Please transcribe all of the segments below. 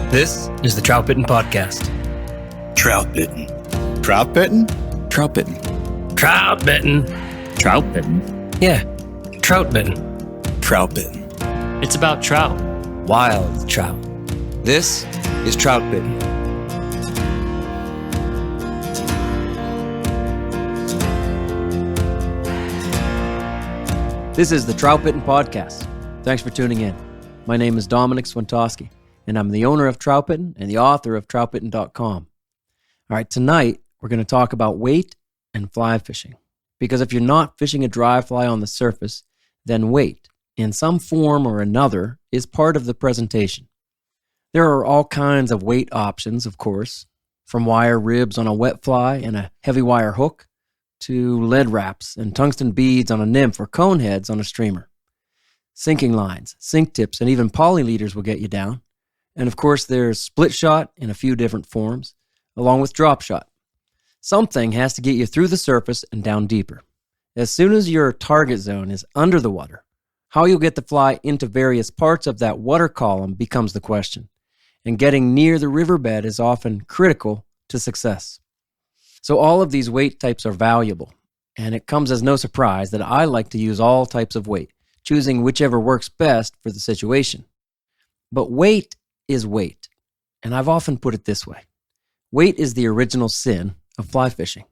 This is the Troutbitten Podcast. Troutbitten. Troutbitten? Troutbitten. Troutbitten. Troutbitten? Yeah, Troutbitten. Troutbitten. It's about trout. Wild trout. This is Troutbitten. This is the Troutbitten Podcast. Thanks for tuning in. My name is Dominic Swantowski, and I'm the owner of Troutbitten and the author of Troutbitten.com. All right, tonight we're going to talk about weight and fly fishing. Because if you're not fishing a dry fly on the surface, then weight, in some form or another, is part of the presentation. There are all kinds of weight options, of course, from wire ribs on a wet fly and a heavy wire hook, to lead wraps and tungsten beads on a nymph or coneheads on a streamer. Sinking lines, sink tips, and even poly leaders will get you down. And of course, there's split shot in a few different forms, along with drop shot. Something has to get you through the surface and down deeper. As soon as your target zone is under the water, how you'll get the fly into various parts of that water column becomes the question. And getting near the riverbed is often critical to success. So all of these weight types are valuable, and it comes as no surprise that I like to use all types of weight, choosing whichever works best for the situation. But weight is weight, and I've often put it this way. Weight is the original sin of fly fishing.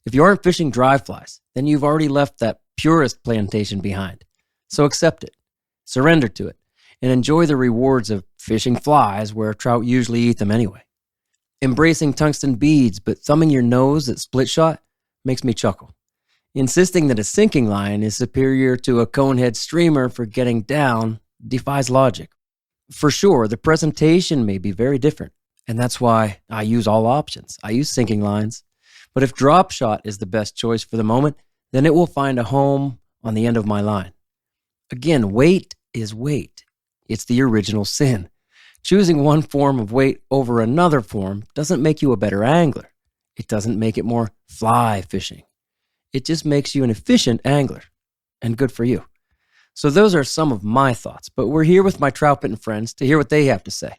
If you aren't fishing dry flies, then you've already left that purist plantation behind. So accept it, surrender to it, and enjoy the rewards of fishing flies where trout usually eat them anyway. Embracing tungsten beads but thumbing your nose at split shot makes me chuckle. Insisting that a sinking line is superior to a conehead streamer for getting down defies logic. For sure, the presentation may be very different, and that's why I use all options. I use sinking lines, but if drop shot is the best choice for the moment, then it will find a home on the end of my line. Again, weight is weight. It's the original sin. Choosing one form of weight over another form doesn't make you a better angler. It doesn't make it more fly fishing. It just makes you an efficient angler, and good for you. So those are some of my thoughts, but we're here with my Troutbitten friends to hear what they have to say.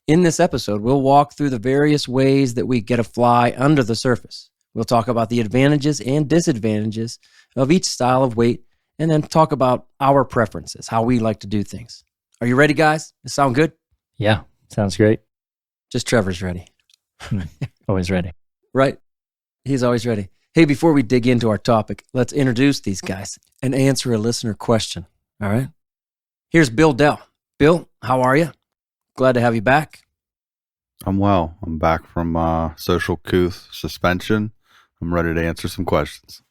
In this episode, we'll walk through the various ways that we get a fly under the surface. We'll talk about the advantages and disadvantages of each style of weight, and then talk about our preferences, how we like to do things. Are you ready, guys? Does it sound good? Yeah, sounds great. Just Trevor's ready. Always ready. Right? He's always ready. Hey, before we dig into our topic, let's introduce these guys and answer a listener question. All right? Here's Bill Dell. Bill, how are you? Glad to have you back. I'm well. I'm back from social couth suspension. I'm ready to answer some questions.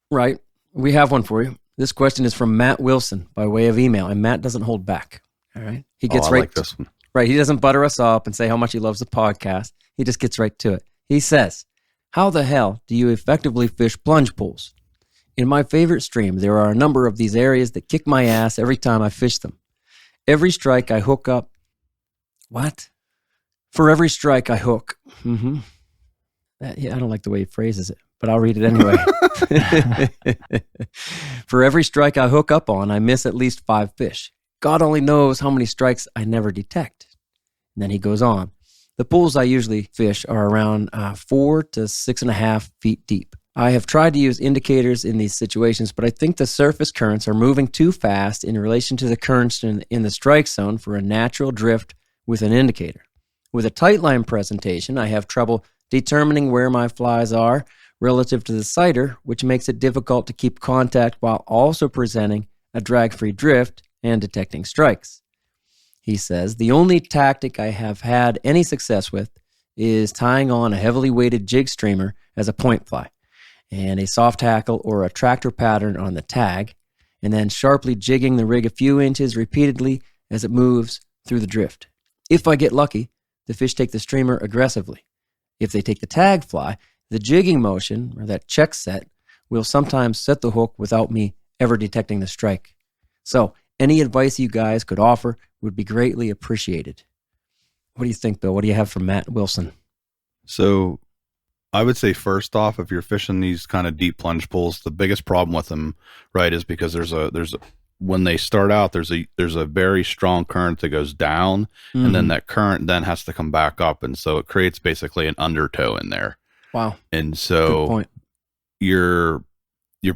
Right. We have one for you. This question is from Matt Wilson by way of email, and Matt doesn't hold back. All right? He gets I right like this one. Right. He doesn't butter us up and say how much he loves the podcast. He just gets right to it. He says, how the hell do you effectively fish plunge pools? In my favorite stream, there are a number of these areas that kick my ass every time I fish them. Every strike I hook up. What? For every strike I hook. Mm-hmm. Yeah, I don't like the way he phrases it, but I'll read it anyway. For every strike I hook up on, I miss at least 5 fish. God only knows how many strikes I never detect. And then he goes on. The pools I usually fish are around 4 to 6.5 feet deep. I have tried to use indicators in these situations, but I think the surface currents are moving too fast in relation to the currents in the strike zone for a natural drift with an indicator. With a tight line presentation, I have trouble determining where my flies are relative to the sighter, which makes it difficult to keep contact while also presenting a drag-free drift and detecting strikes. He says, the only tactic I have had any success with is tying on a heavily weighted jig streamer as a point fly and a soft hackle or a tractor pattern on the tag, and then sharply jigging the rig a few inches repeatedly as it moves through the drift. If I get lucky, the fish take the streamer aggressively. If they take the tag fly, the jigging motion, or that check set, will sometimes set the hook without me ever detecting the strike. So, any advice you guys could offer would be greatly appreciated. What do you think, Bill? What do you have from Matt Wilson? So I would say first off, if you're fishing these kind of deep plunge pools, the biggest problem with them, right, is because there's when they start out, there's a very strong current that goes down, and then that current then has to come back up, and so it creates basically an undertow in there. Wow. And Good so point. you're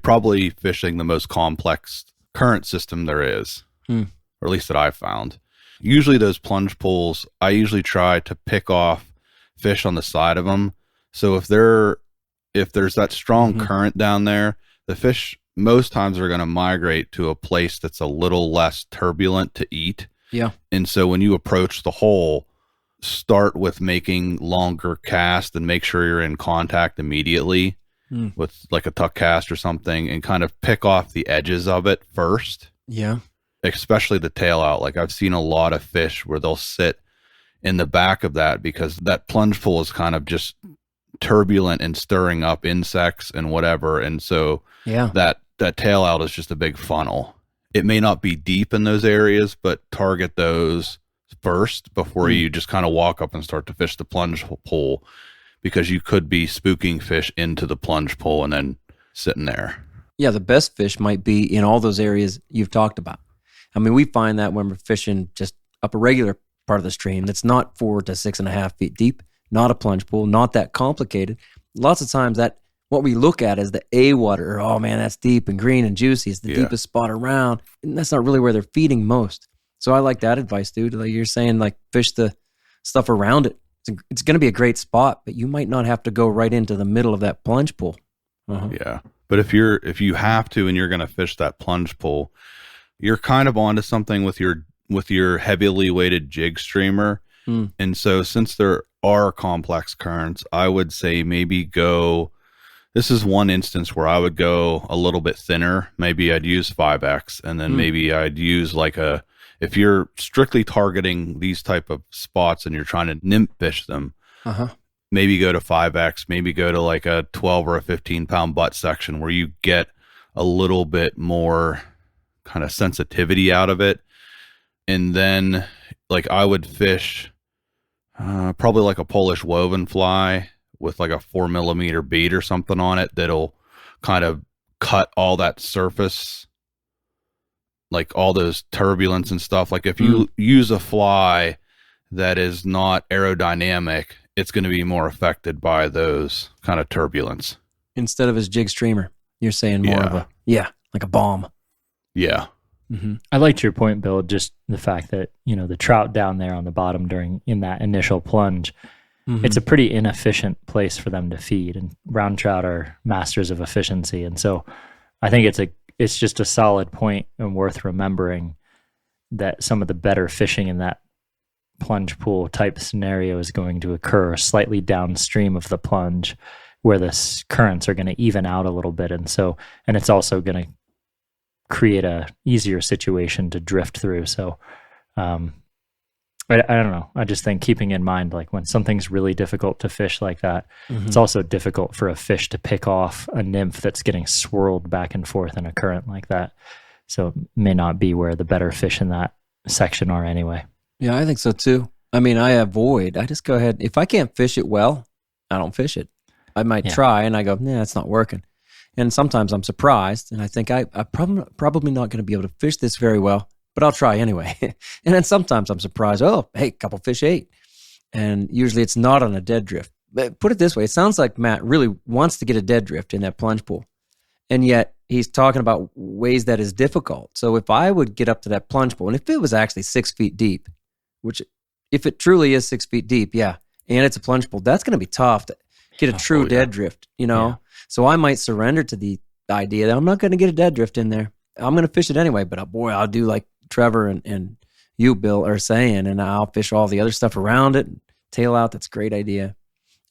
probably fishing the most complex current system there is, or at least that I've found. Usually those plunge pools, I usually try to pick off fish on the side of them. So if there's that strong current down there, the fish most times are going to migrate to a place that's a little less turbulent to eat. Yeah. And so when you approach the hole, start with making longer casts and make sure you're in contact immediately with like a tuck cast or something, and kind of pick off the edges of it first. Yeah. Especially the tail out. Like I've seen a lot of fish where they'll sit in the back of that because that plunge pool is kind of just turbulent and stirring up insects and whatever. And so that tail out is just a big funnel. It may not be deep in those areas, but target those first before you just kind of walk up and start to fish the plunge pool, because you could be spooking fish into the plunge pool and then sitting there. Yeah, the best fish might be in all those areas you've talked about. I mean, we find that when we're fishing just up a regular part of the stream that's not 4 to 6.5 feet deep, not a plunge pool, not that complicated. Lots of times that what we look at is the A water. Oh man, that's deep and green and juicy. It's the deepest spot around. And that's not really where they're feeding most. So I like that advice, dude. Like you're saying, like fish the stuff around it. It's going to be a great spot, but you might not have to go right into the middle of that plunge pool. Yeah. But if you have to and you're going to fish that plunge pool, you're kind of onto something with your heavily weighted jig streamer. And so since there are complex currents, I would say maybe this is one instance where I would go a little bit thinner. Maybe I'd use 5X, and then maybe I'd use if you're strictly targeting these type of spots and you're trying to nymph fish them, maybe go to 5X, maybe go to like a 12 or a 15 pound butt section where you get a little bit more kind of sensitivity out of it. And then like I would fish probably like a Polish woven fly with like a 4mm bead or something on it that'll kind of cut all that surface, like all those turbulence and stuff. Like if you use a fly that is not aerodynamic, it's going to be more affected by those kind of turbulence. Instead of his jig streamer, you're saying more of like a bomb. Yeah. I liked your point, Bill, just the fact that, the trout down there on the bottom in that initial plunge, it's a pretty inefficient place for them to feed, and brown trout are masters of efficiency. And so I think it's just a solid point and worth remembering that some of the better fishing in that plunge pool type scenario is going to occur slightly downstream of the plunge, where the currents are going to even out a little bit. And it's also going to create a easier situation to drift through. So I don't know. I just think keeping in mind, like when something's really difficult to fish like that, it's also difficult for a fish to pick off a nymph that's getting swirled back and forth in a current like that. So it may not be where the better fish in that section are anyway. Yeah, I think so too. I mean, I just go ahead. If I can't fish it well, I don't fish it. I might try and I go, nah, it's not working. And sometimes I'm surprised and I think I'm probably not going to be able to fish this very well, but I'll try anyway. And then sometimes I'm surprised, oh, hey, couple fish ate. And usually it's not on a dead drift. But put it this way, it sounds like Matt really wants to get a dead drift in that plunge pool. And yet he's talking about ways that is difficult. So if I would get up to that plunge pool, and if it was actually 6 feet deep, which if it truly is 6 feet deep, and it's a plunge pool, that's going to be tough to get a true dead drift, Yeah. So I might surrender to the idea that I'm not going to get a dead drift in there. I'm going to fish it anyway, but boy, I'll do like Trevor and you, Bill, are saying, and I'll fish all the other stuff around it, tail out. That's a great idea.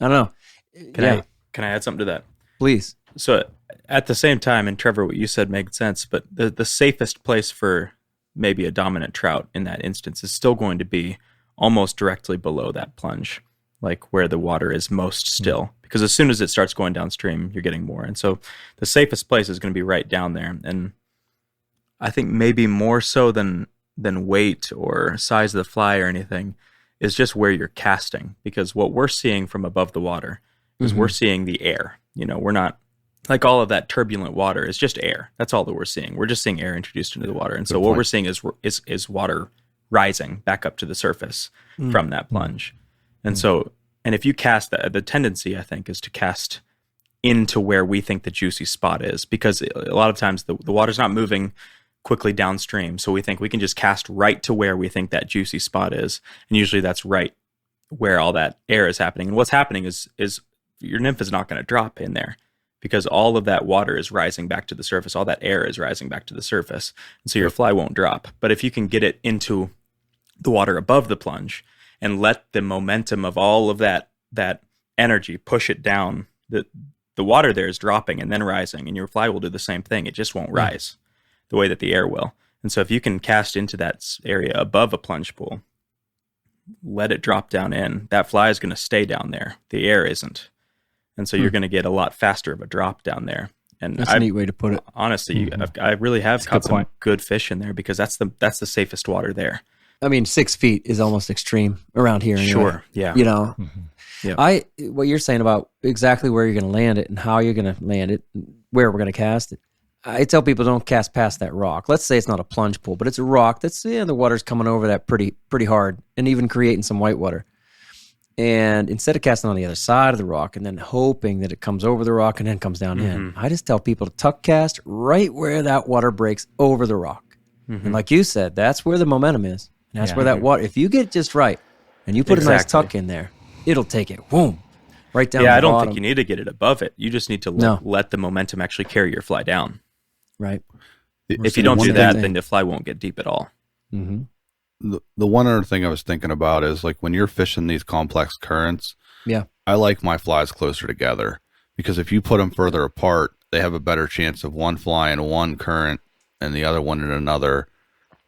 I don't know. Can I add something to that? Please. So at the same time, and Trevor, what you said makes sense, but the safest place for maybe a dominant trout in that instance is still going to be almost directly below that plunge, like where the water is most still. Because as soon as it starts going downstream, you're getting more. And so the safest place is going to be right down there. And I think maybe more so than weight or size of the fly or anything is just where you're casting. Because what we're seeing from above the water is we're seeing the air. We're not like all of that turbulent water is just air. That's all that we're seeing. We're just seeing air introduced into the water. And so what we're seeing is water rising back up to the surface from that plunge. And so, and if you cast that, the tendency, I think, is to cast into where we think the juicy spot is, because a lot of times the water's not moving quickly downstream. So we think we can just cast right to where we think that juicy spot is. And usually that's right where all that air is happening. And what's happening is your nymph is not going to drop in there, because all of that water is rising back to the surface. All that air is rising back to the surface. And so your fly won't drop. But if you can get it into the water above the plunge and let the momentum of all of that energy push it down, the water there is dropping and then rising, and your fly will do the same thing. It just won't rise the way that the air will. And so if you can cast into that area above a plunge pool, let it drop down in, that fly is going to stay down there. The air isn't. And so you're going to get a lot faster of a drop down there. And that's a neat way to put it. Honestly, I really have caught some good fish in there, because that's the safest water there. I mean, 6 feet is almost extreme around here. Anyway. Sure. Yeah. You know, what you're saying about exactly where you're going to land it and how you're going to land it, where we're going to cast it. I tell people don't cast past that rock. Let's say it's not a plunge pool, but it's a rock that's, the water's coming over that pretty hard and even creating some whitewater. And instead of casting on the other side of the rock and then hoping that it comes over the rock and then comes down in, I just tell people to tuck cast right where that water breaks over the rock. And like you said, that's where the momentum is. And that's where that water, if you get it just right and you put a nice tuck in there, it'll take it, boom, right down the bottom. I don't think you need to get it above it. You just need to let the momentum actually carry your fly down. Right. If you don't do that, then the fly won't get deep at all. The one other thing I was thinking about is, like, when you're fishing these complex currents, I like my flies closer together, because if you put them further apart, they have a better chance of one fly in one current and the other one in another.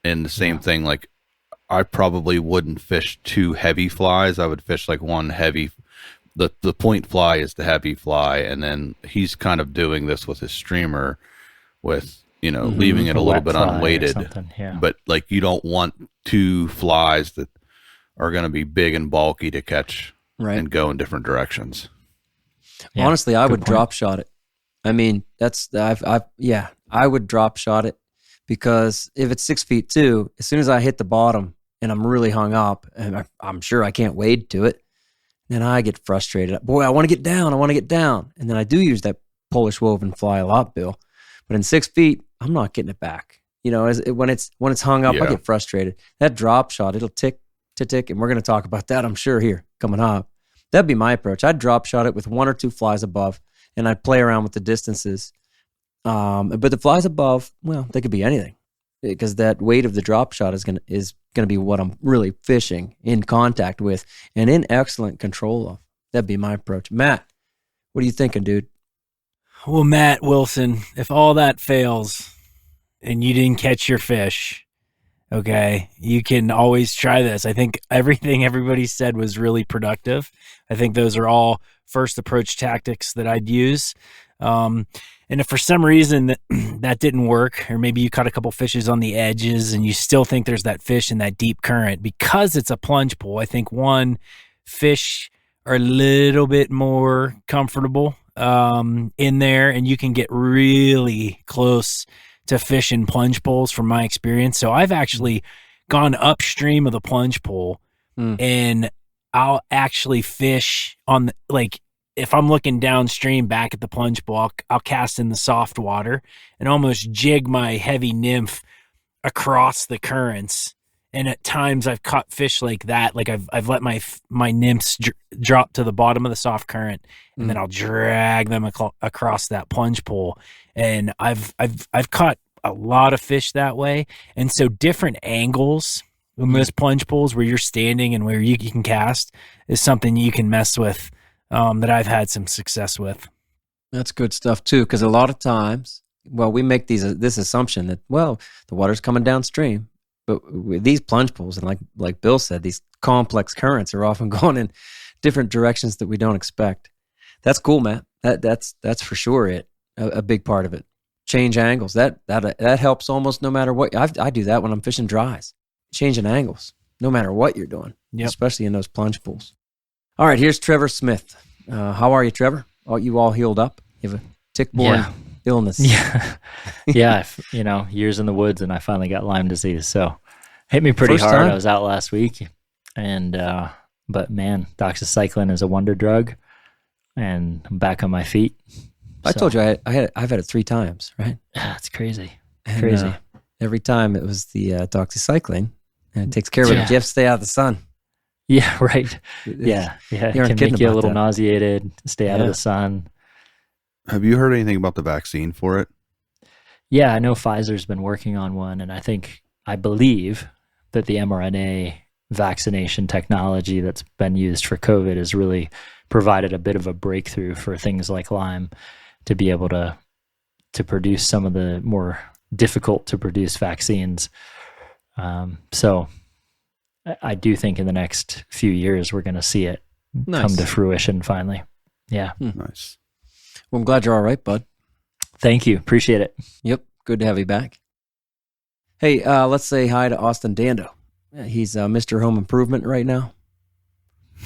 And the same thing, like, I probably wouldn't fish two heavy flies. I would fish like one heavy. The point fly is the heavy fly, and then he's kind of doing this with his streamer, with leaving it a little bit unweighted. But like, you don't want two flies that are going to be big and bulky to catch and go in different directions. Honestly, I would drop shot it. I mean, I would drop shot it, because if it's 6 feet too, as soon as I hit the bottom and I'm really hung up and I'm sure I can't wade to it, then I get frustrated. Boy, I want to get down. And then I do use that Polish woven fly a lot, Bill. But in 6 feet, I'm not getting it back. When it's hung up, I get frustrated. That drop shot, it'll tick to tick, and we're going to talk about that, I'm sure, here coming up. That'd be my approach. I'd drop shot it with one or two flies above, and I'd play around with the distances. But the flies above, well, they could be anything, because that weight of the drop shot is gonna be what I'm really fishing in contact with and in excellent control of. That'd be my approach. Matt, what are you thinking, dude? Well, Matt Wilson, if all that fails and you didn't catch your fish, okay, you can always try this. I think everything everybody said was really productive. I think those are all first approach tactics that I'd use. And if for some reason that didn't work, or maybe you caught a couple fishes on the edges and you still think there's that fish in that deep current, because it's a plunge pool, I think fish are a little bit more comfortable in there, and you can get really close to fish in plunge pools from my experience. So I've actually gone upstream of the plunge pool and I'll actually fish on if I'm looking downstream back at the plunge pool, I'll cast in the soft water and almost jig my heavy nymph across the currents. And at times I've caught fish like that. Like I've let my nymphs drop to the bottom of the soft current, and then I'll drag them across that plunge pool. And I've caught a lot of fish that way. And so different angles in those plunge pools where you're standing and where you can cast is something you can mess with, that I've had some success with. That's good stuff too, because a lot of times, we make this assumption that, the water's coming downstream. But with these plunge pools, and like Bill said, these complex currents are often going in different directions that we don't expect. That's cool, Matt. That's for sure a big part of it. Change angles. That helps almost no matter what. I do that when I'm fishing dries. Changing angles, no matter what you're doing, especially in those plunge pools. All right, here's Trevor Smith. How are you, Trevor? You all healed up? You have tick-borne illness. Yeah. Yeah. Years in the woods, and I finally got Lyme disease. So hit me pretty First hard. time? I was out last week, and, but man, doxycycline is a wonder drug, and I'm back on my feet. I told you I've had it 3 times, right? Yeah, it's crazy. And, Crazy. every time it was the doxycycline, and it takes care of it. Yeah. You have to stay out of the sun. Yeah, right. Yeah. It You aren't can kidding make you a about little that. nauseated, stay out of Yeah. the sun. Have you heard anything about the vaccine for it? Yeah, I know Pfizer's been working on one, and I believe that the mRNA vaccination technology that's been used for COVID has really provided a bit of a breakthrough for things like Lyme to be able to produce some of the more difficult to produce vaccines. So I do think in the next few years we're going to see it come to fruition finally. Yeah. Nice. Well, I'm glad you're all right, bud. Thank you. Appreciate it. Yep. Good to have you back. Hey, let's say hi to Austin Dando. He's Mr. Home Improvement right now.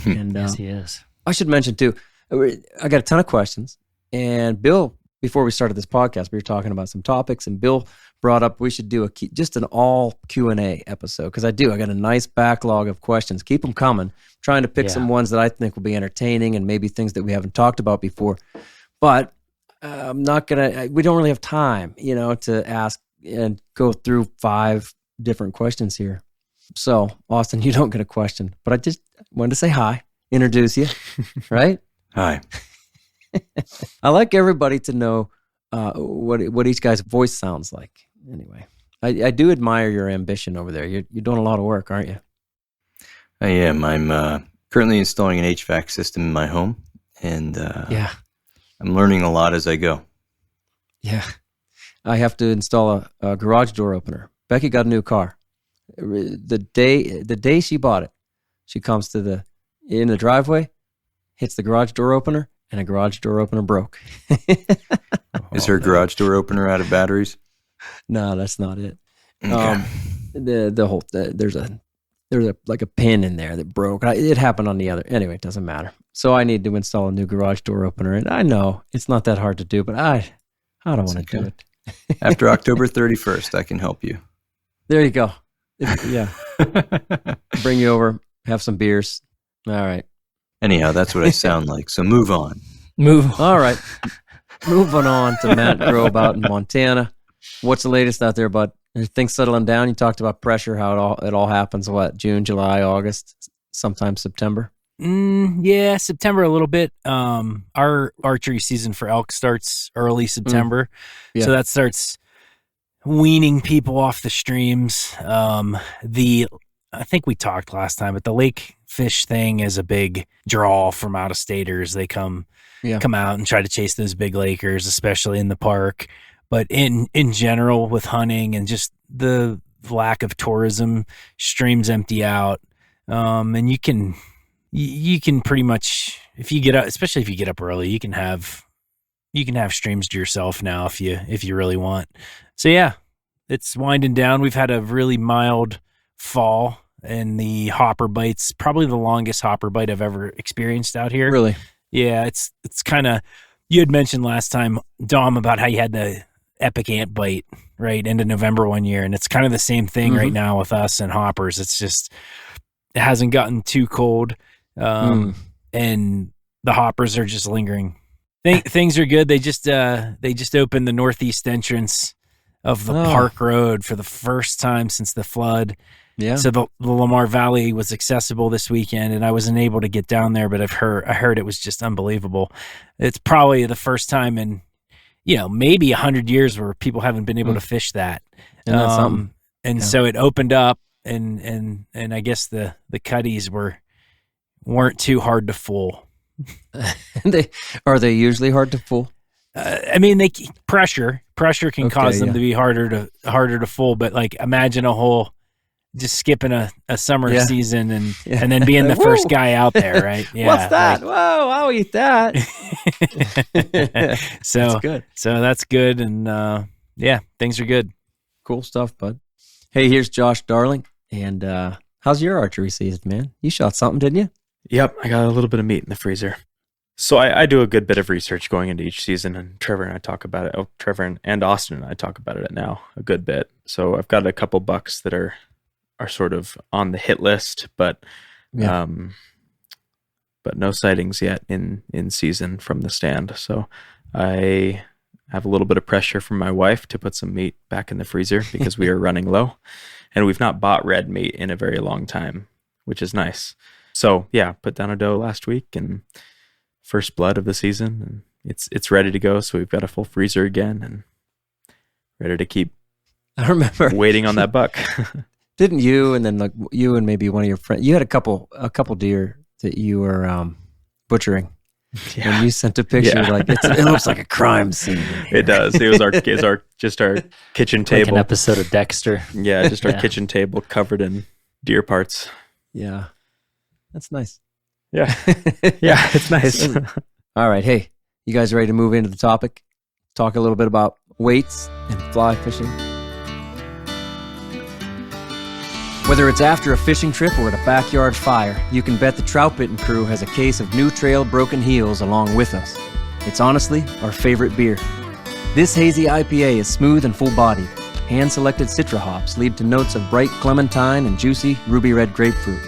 And Yes, he is. I should mention too, I got a ton of questions. And Bill, before we started this podcast, we were talking about some topics, and Bill brought up we should do just an all Q&A episode, because I got a nice backlog of questions. Keep them coming. Trying to pick some ones that I think will be entertaining and maybe things that we haven't talked about before. But I'm not going we don't really have time, to ask and go through 5 different questions here. So, Austin, you don't get a question, but I just wanted to say hi, introduce you, right? Hi. I like everybody to know what each guy's voice sounds like. Anyway, I do admire your ambition over there. You're doing a lot of work, aren't you? I am. I'm currently installing an HVAC system in my home, and I'm learning a lot as I go. Yeah. I have to install a garage door opener. Becky got a new car. The day she bought it, she comes in the driveway, hits the garage door opener, and a garage door opener broke. Is her garage door opener out of batteries? No, that's not it. Okay. There's like a pin in there that broke. It happened on the other. Anyway, it doesn't matter. So I need to install a new garage door opener, and I know it's not that hard to do, but I don't want to do it. After October 31st, I can help you. There you go. Yeah. Bring you over, have some beers. All right. Anyhow, that's what I sound like. So move on. All right. Moving on to Matt Grove out in Montana. What's the latest out there, bud? Are things settling down? You talked about pressure, how it all happens, June, July, August, sometimes September? Yeah, September a little bit. Our archery season for elk starts early September. Yeah. So that starts weaning people off the streams. I think we talked last time, but the lake fish thing is a big draw from out-of-staters. They come out and try to chase those big lakers, especially in the park. But in general, with hunting and just the lack of tourism, streams empty out. And you can pretty much, if you get up, especially if you get up early, you can have streams to yourself now if you really want. So yeah, it's winding down. We've had a really mild fall, and the hopper bites, probably the longest hopper bite I've ever experienced out here. Really? Yeah, it's kind of, you had mentioned last time, Dom, about how you had the epic ant bite right into November one year, and it's kind of the same thing right now with us and hoppers. It's just, it hasn't gotten too cold, and the hoppers are just lingering. Things are good. They just opened the northeast entrance of the park road for the first time since the flood. Yeah. So the Lamar Valley was accessible this weekend, and I wasn't able to get down there, but I heard it was just unbelievable. It's probably the first time in, maybe 100 years where people haven't been able to fish that. And that's something. And so it opened up, and I guess the cutties weren't too hard to fool. Are they usually hard to fool? I mean, pressure can cause them to be harder to fool. But like, imagine a whole just skipping a summer season and then being the first guy out there, right? Yeah. What's that? Whoa, I'll eat that. So that's good. So that's good, and things are good. Cool stuff, bud. Hey, here's Josh Darling, and how's your archery season, man? You shot something, didn't you? Yep, I got a little bit of meat in the freezer. So I do a good bit of research going into each season, and Trevor and I talk about it. Oh, Trevor and Austin and I talk about it now a good bit. So I've got a couple bucks that are sort of on the hit list, but no sightings yet in season from the stand. So I have a little bit of pressure from my wife to put some meat back in the freezer because we are running low, and we've not bought red meat in a very long time, which is nice. So yeah, put down a doe last week and first blood of the season, and it's ready to go. So we've got a full freezer again and ready to keep I remember waiting on that buck. Didn't you and then like you and maybe one of your friends, you had a couple deer that you were butchering. Yeah. And you sent a picture like it looks like a crime scene. It does. It was our kitchen table. Like an episode of Dexter. Yeah, just our kitchen table covered in deer parts. Yeah. That's nice. Yeah. Yeah, it's nice. All right. Hey, you guys ready to move into the topic? Talk a little bit about weights and fly fishing. Whether it's after a fishing trip or at a backyard fire, you can bet the Troutbitten crew has a case of New Trail Broken Heels along with us. It's honestly our favorite beer. This hazy IPA is smooth and full-bodied. Hand-selected citra hops lead to notes of bright clementine and juicy ruby red grapefruit.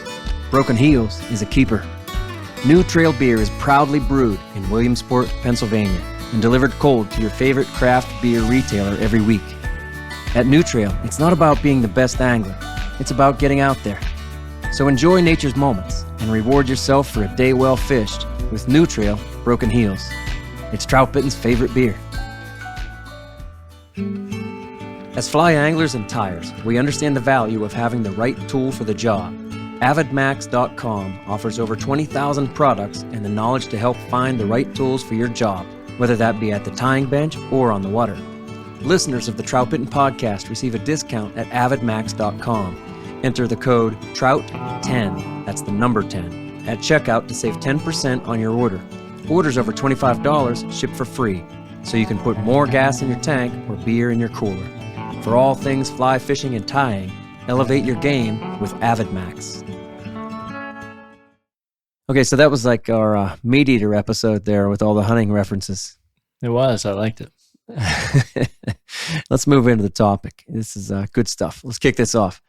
Broken Heels is a keeper. New Trail beer is proudly brewed in Williamsport, Pennsylvania, and delivered cold to your favorite craft beer retailer every week. At New Trail, it's not about being the best angler. It's about getting out there. So enjoy nature's moments and reward yourself for a day well fished with New Trail Broken Heels. It's Troutbitten's favorite beer. As fly anglers and tyers, we understand the value of having the right tool for the job. AvidMax.com offers over 20,000 products and the knowledge to help find the right tools for your job, whether that be at the tying bench or on the water. Listeners of the Troutbitten podcast receive a discount at AvidMax.com. Enter the code TROUT10, that's the number 10, at checkout to save 10% on your order. Orders over $25 ship for free, so you can put more gas in your tank or beer in your cooler. For all things fly fishing and tying, elevate your game with AvidMax. Okay, so that was like our meat eater episode there with all the hunting references. It was. I liked it. Let's move into the topic. This is good stuff. Let's kick this off.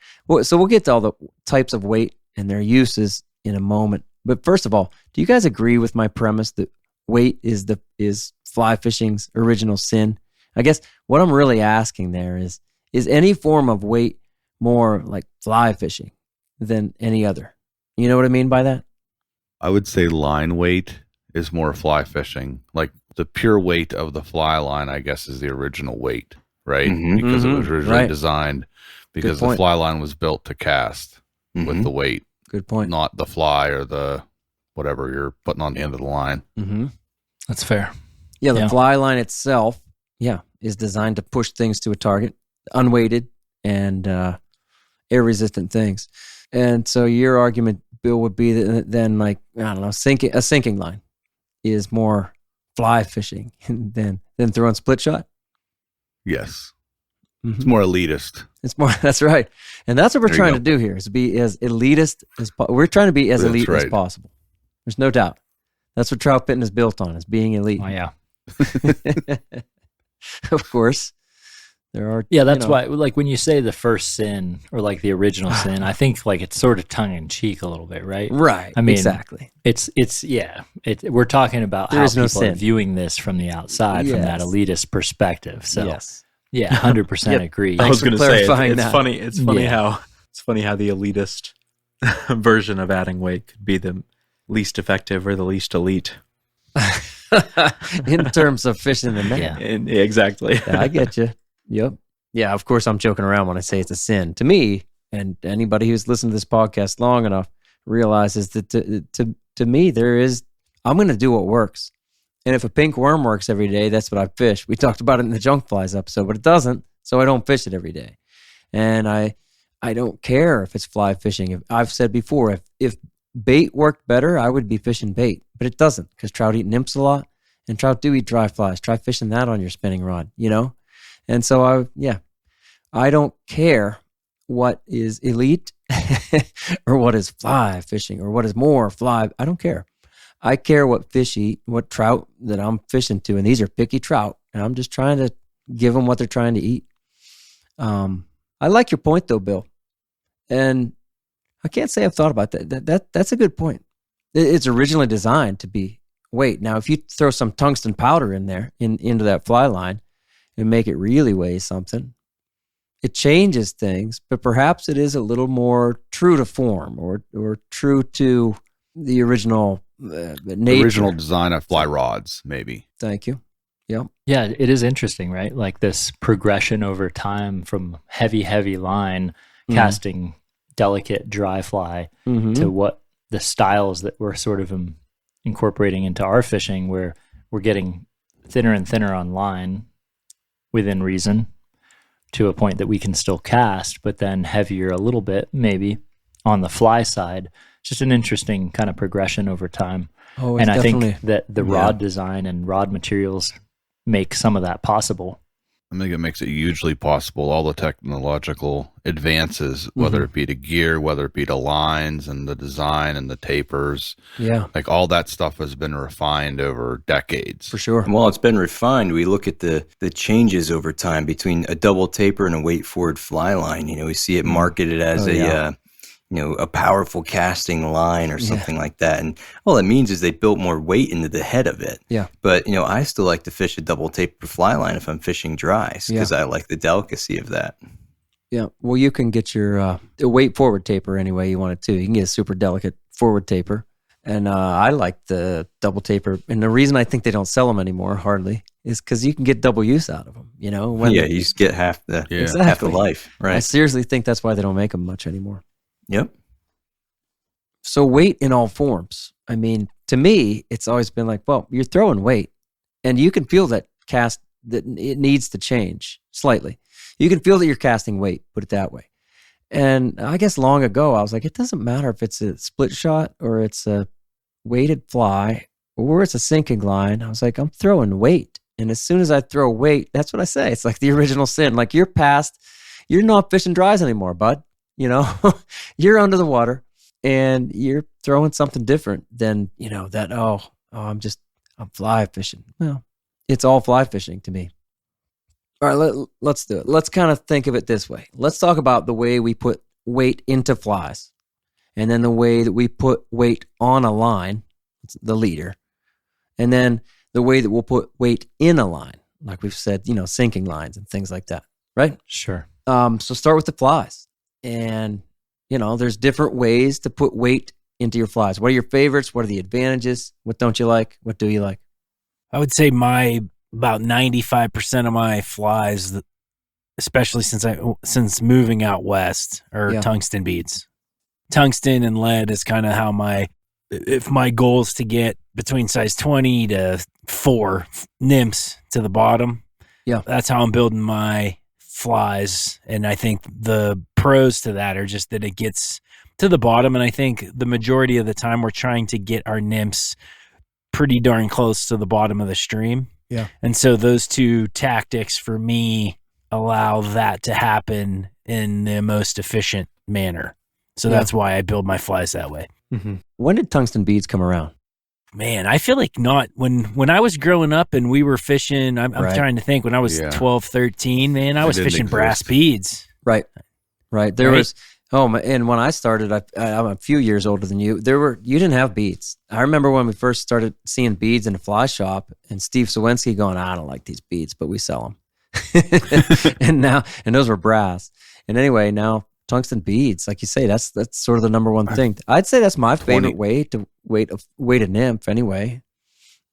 So we'll get to all the types of weight and their uses in a moment. But first of all, do you guys agree with my premise that weight is fly fishing's original sin? I guess what I'm really asking there is any form of weight more like fly fishing than any other? You know what I mean by that? I would say line weight is more fly fishing. Like the pure weight of the fly line, I guess, is the original weight, right? Mm-hmm. Because it was originally Right. designed because the fly line was built to cast with the weight, Good point. not the fly or the whatever you're putting on the end of the line. Mm-hmm. That's fair. Yeah, the Yeah. fly line itself, is designed to push things to a target, unweighted and air-resistant things. And so your argument, Bill, would be that then, like, I don't know, a sinking line is more fly fishing than throwing split shot. Yes. Mm-hmm. It's more elitist. It's more. That's right, and that's what we're There you trying go. to do here: is be as elitist as we're trying to be as That's elite as right. possible. There's no doubt. That's what Troutbitten is built on: is being elite. Oh, yeah. Of course, there are. Yeah, that's why, like, when you say the first sin or like the original sin, I think like it's sort of tongue in cheek a little bit, right? Right. I mean, exactly. We're talking about There how is no people are sin. viewing this from the outside, from that Yes. elitist perspective. So, Yes. yeah, 100% agree. Thanks I was for going to say clarifying it's that. funny. It's funny Yeah. how the elitist version of adding weight could be the least effective or the least elite. In terms of fishing the net. Yeah. And, exactly. Yeah, I get you. Yep. Yeah, of course I'm joking around when I say it's a sin. To me, and anybody who's listened to this podcast long enough realizes that to me I'm going to do what works. And if a pink worm works every day, that's what I fish. We talked about it in the junk flies episode, but it doesn't, so I don't fish it every day. And I don't care if it's fly fishing. I've said before, if bait worked better, I would be fishing bait, but it doesn't because trout eat nymphs a lot and trout do eat dry flies. Try fishing that on your spinning rod, you know? And so I don't care what is elite or what is fly fishing or what is more fly. I don't care. I care what fish eat, what trout that I'm fishing to, and these are picky trout, and I'm just trying to give them what they're trying to eat. I like your point though, Bill, and I can't say I've thought about that. That's a good point. It's originally designed to be weight. Now, if you throw some tungsten powder in there into that fly line and make it really weigh something, it changes things, but perhaps it is a little more true to form or true to the original nature. The original design of fly rods, maybe. Thank you. Yeah. Yeah, it is interesting, right? Like this progression over time from heavy line casting delicate dry fly to what the styles that we're sort of incorporating into our fishing, where we're getting thinner and thinner on line within reason to a point that we can still cast, but then heavier a little bit maybe on the fly side. It's just an interesting kind of progression over time. Oh, and I think that the rod design and rod materials make some of that possible. I think it makes it hugely possible. All the technological advances, whether it be to gear, whether it be to lines and the design and the tapers. Yeah. Like all that stuff has been refined over decades. For sure. While it's been refined, we look at the changes over time between a double taper and a weight forward fly line. You know, we see it marketed as a powerful casting line or something like that. And all that means is they built more weight into the head of it. Yeah. But, I still like to fish a double taper fly line if I'm fishing dry because I like the delicacy of that. Yeah. Well, you can get your weight forward taper any way you want it to. You can get a super delicate forward taper. And I like the double taper. And the reason I think they don't sell them anymore, hardly, is because you can get double use out of them. You just get half the life. Right. I seriously think that's why they don't make them much anymore. Yep. So weight in all forms. I mean, to me, it's always been like, well, you're throwing weight, and you can feel that cast that it needs to change slightly. You can feel that you're casting weight, put it that way. And I guess long ago, I was like, it doesn't matter if it's a split shot or it's a weighted fly or it's a sinking line. I was like, I'm throwing weight. And as soon as I throw weight, that's what I say. It's like the original sin. Like you're not fishing dries anymore, bud. You're under the water and you're throwing something different than, I'm fly fishing. Well, it's all fly fishing to me. All right, let's do it. Let's kind of think of it this way. Let's talk about the way we put weight into flies and then the way that we put weight on a line, the leader, and then the way that we'll put weight in a line, like we've said, sinking lines and things like that, right? Sure. So start with the flies. And, there's different ways to put weight into your flies. What are your favorites? What are the advantages? What don't you like? What do you like? I would say about 95% of my flies, especially since moving out west, are tungsten beads. Tungsten and lead is kind of how if my goal is to get between size 20 to 4 nymphs to the bottom. Yeah. That's how I'm building my flies. And I think the pros to that are just that it gets to the bottom. And I think the majority of the time we're trying to get our nymphs pretty darn close to the bottom of the stream. Yeah. And so those two tactics for me allow that to happen in the most efficient manner. So that's why I build my flies that way. Mm-hmm. When did tungsten beads come around? Man, I feel like not when I was growing up and we were fishing. I'm trying to think when I was 12, 13, man, I was fishing brass beads. Right. There was, and when I started, I'm a few years older than you. You didn't have beads. I remember when we first started seeing beads in a fly shop and Steve Sawinski going, I don't like these beads, but we sell them. and those were brass. And anyway, now tungsten beads, like you say, that's sort of the number one thing. I'd say that's my favorite way to weight a nymph anyway.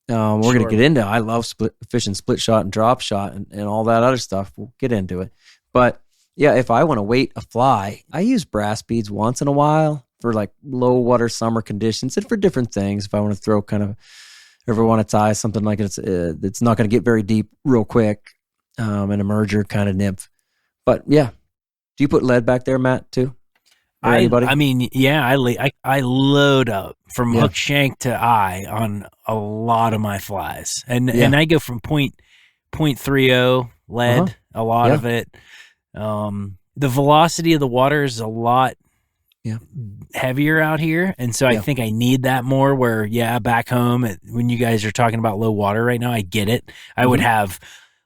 We're going to get into, I love fishing split shot and drop shot and all that other stuff. We'll get into it. But yeah, if I want to weight a fly, I use brass beads once in a while for like low water summer conditions and for different things. If I want to throw ever want to tie something like it's not going to get very deep real quick, an emerger kind of nymph. But yeah. Do you put lead back there, Matt, too? Anybody? I mean, yeah, I load up from hook shank to eye on a lot of my flies. And I go from .30 lead, a lot of it. The velocity of the water is a lot heavier out here. And so I think I need that more where, back home, when you guys are talking about low water right now, I get it. I would have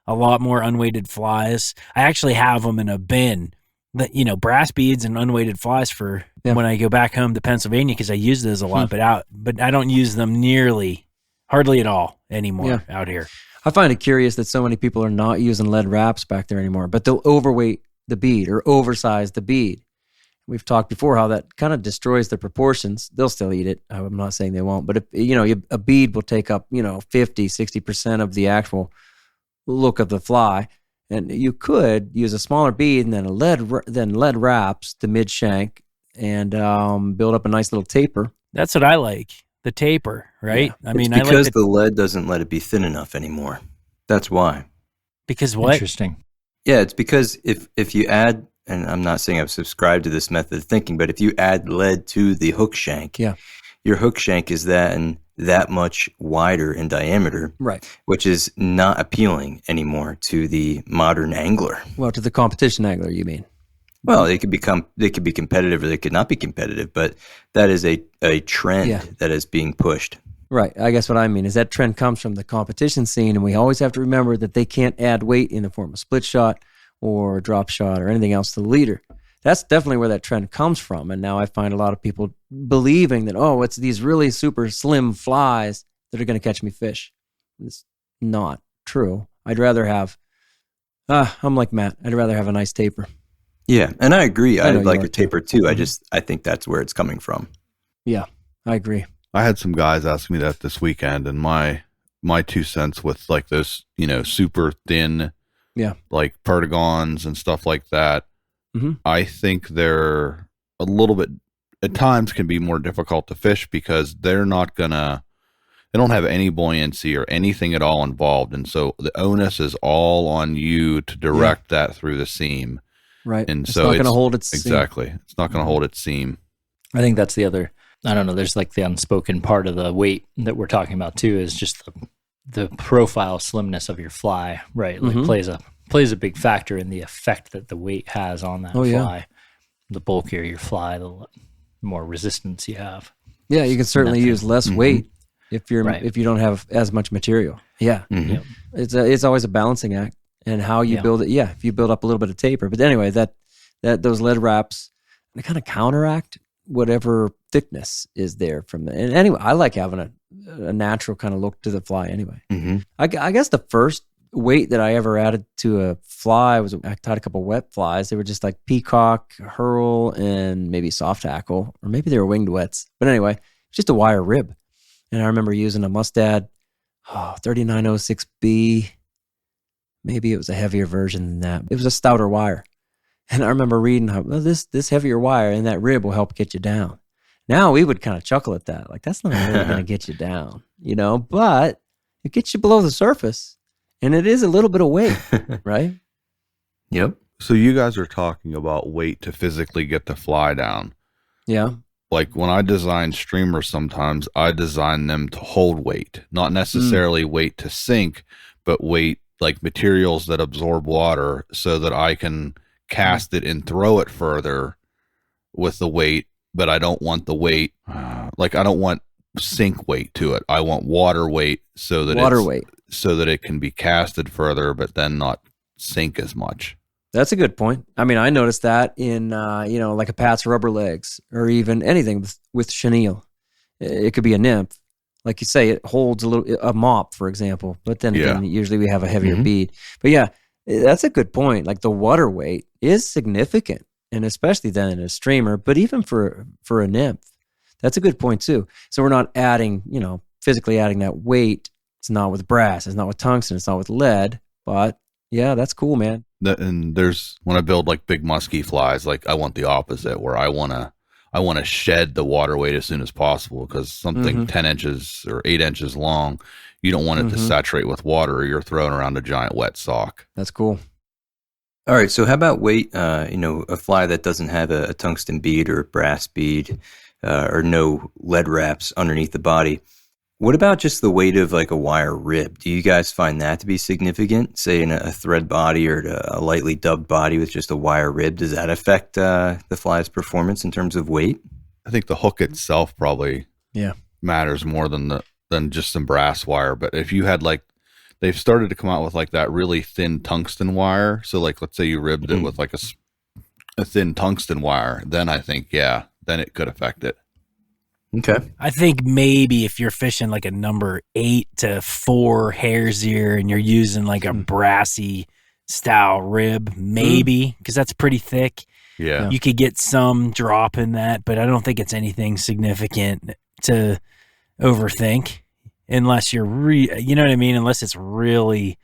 a lot more unweighted flies. I actually have them in a bin, that, brass beads and unweighted flies for when I go back home to Pennsylvania, because I use those a lot, but I don't use them hardly at all anymore out here. I find it curious that so many people are not using lead wraps back there anymore, but they'll overweight the bead or oversize the bead. We've talked before how that kind of destroys the proportions. They'll still eat it. I'm not saying they won't, but if, a bead will take up, 50, 60% of the actual look of the fly. And you could use a smaller bead and then lead wraps the mid shank and build up a nice little taper. That's what I like, the taper, right? Yeah. It's because the lead doesn't let it be thin enough anymore. That's why. Because what? Interesting. Yeah, it's because if you add, and I'm not saying I've subscribed to this method of thinking, but if you add lead to the hook shank, your hook shank is that much wider in diameter, right? Which is not appealing anymore to the modern angler. Well, to the competition angler, you mean? Well, they could be competitive or they could not be competitive, but that is a trend that is being pushed. Right. I guess what I mean is that trend comes from the competition scene, and we always have to remember that they can't add weight in the form of split shot or drop shot or anything else to the leader. That's definitely where that trend comes from. And now I find a lot of people believing that, it's these really super slim flies that are going to catch me fish. It's not true. I'd rather have, I'm like Matt, I'd rather have a nice taper. Yeah, and I agree. I'd like a taper too. I think that's where it's coming from. Yeah, I agree. I had some guys ask me that this weekend, and my 2 cents with like those, super thin, like perdigons and stuff like that. Mm-hmm. I think they're a little bit, at times can be more difficult to fish because they don't have any buoyancy or anything at all involved. And so the onus is all on you to direct that through the seam. Right. And it's not going to hold its seam. Exactly. It's not going to hold its seam. I think that's the other, I don't know, there's like the unspoken part of the weight that we're talking about too, is just the profile slimness of your fly, right? Like plays a big factor in the effect that the weight has on that fly. Yeah. The bulkier your fly, the more resistance you have. Yeah, you can certainly use less weight if you don't have as much material. Yeah. Mm-hmm. It's always a balancing act, and how you build it. Yeah, if you build up a little bit of taper. But anyway, that those lead wraps, they kind of counteract whatever thickness is there from the. And anyway, I like having a natural kind of look to the fly anyway. Mm-hmm. I guess the first weight that I ever added to a fly was I caught a couple wet flies. They were just like peacock, hurl, and maybe soft tackle, or maybe they were winged wets. But anyway, just a wire rib. And I remember using a Mustad 3906B. Maybe it was a heavier version than that. It was a stouter wire. And I remember reading how this heavier wire and that rib will help get you down. Now we would kind of chuckle at that. Like, that's not really going to get you down, but it gets you below the surface. And it is a little bit of weight, right? Yep. So you guys are talking about weight to physically get the fly down. Yeah. Like when I design streamers, sometimes I design them to hold weight, not necessarily weight to sink, but weight like materials that absorb water so that I can cast it and throw it further with the weight, but I don't want the weight, like I don't want sink weight to it. I want water weight so that it can be casted further, but then not sink as much. That's a good point. I mean, I noticed that in, like a Pat's rubber legs or even anything with chenille. It could be a nymph. Like you say, it holds a mop, for example, but then again, usually we have a heavier bead. But yeah, that's a good point. Like the water weight is significant, and especially then in a streamer, but even for a nymph, that's a good point too. So we're not adding, physically adding that weight. It's not with brass. It's not with tungsten. It's not with lead. But yeah, that's cool, man. And there's when I build like big musky flies, like I want the opposite, where I want to shed the water weight as soon as possible, because something 10 inches or 8 inches long, you don't want it to saturate with water, or you're throwing around a giant wet sock. That's cool. All right. So how about weight? A fly that doesn't have a tungsten bead or a brass bead or no lead wraps underneath the body. What about just the weight of like a wire rib? Do you guys find that to be significant? Say in a thread body or a lightly dubbed body with just a wire rib, does that affect the fly's performance in terms of weight? I think the hook itself probably matters more than just some brass wire. But if you had like, they've started to come out with like that really thin tungsten wire. So like, let's say you ribbed it with like a thin tungsten wire, then I think, then it could affect it. Okay. I think maybe if you're fishing like a number 8 to 4 hare's ear and you're using like a brassy style rib, maybe, because that's pretty thick. Yeah. You could get some drop in that, but I don't think it's anything significant to overthink unless you're you know what I mean? Unless it's really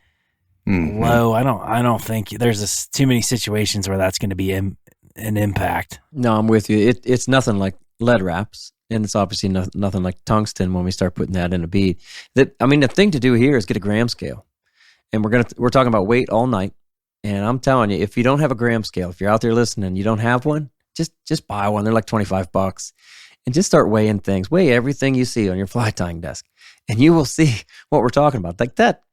low. I don't think there's too many situations where that's going to be an impact. No, I'm with you. It's nothing like lead wraps. And it's obviously nothing like tungsten when we start putting that in a bead. The thing to do here is get a gram scale. And we're talking about weight all night. And I'm telling you, if you don't have a gram scale, if you're out there listening and you don't have one, just buy one. They're like $25. And just start weighing things. Weigh everything you see on your fly tying desk. And you will see what we're talking about. Like that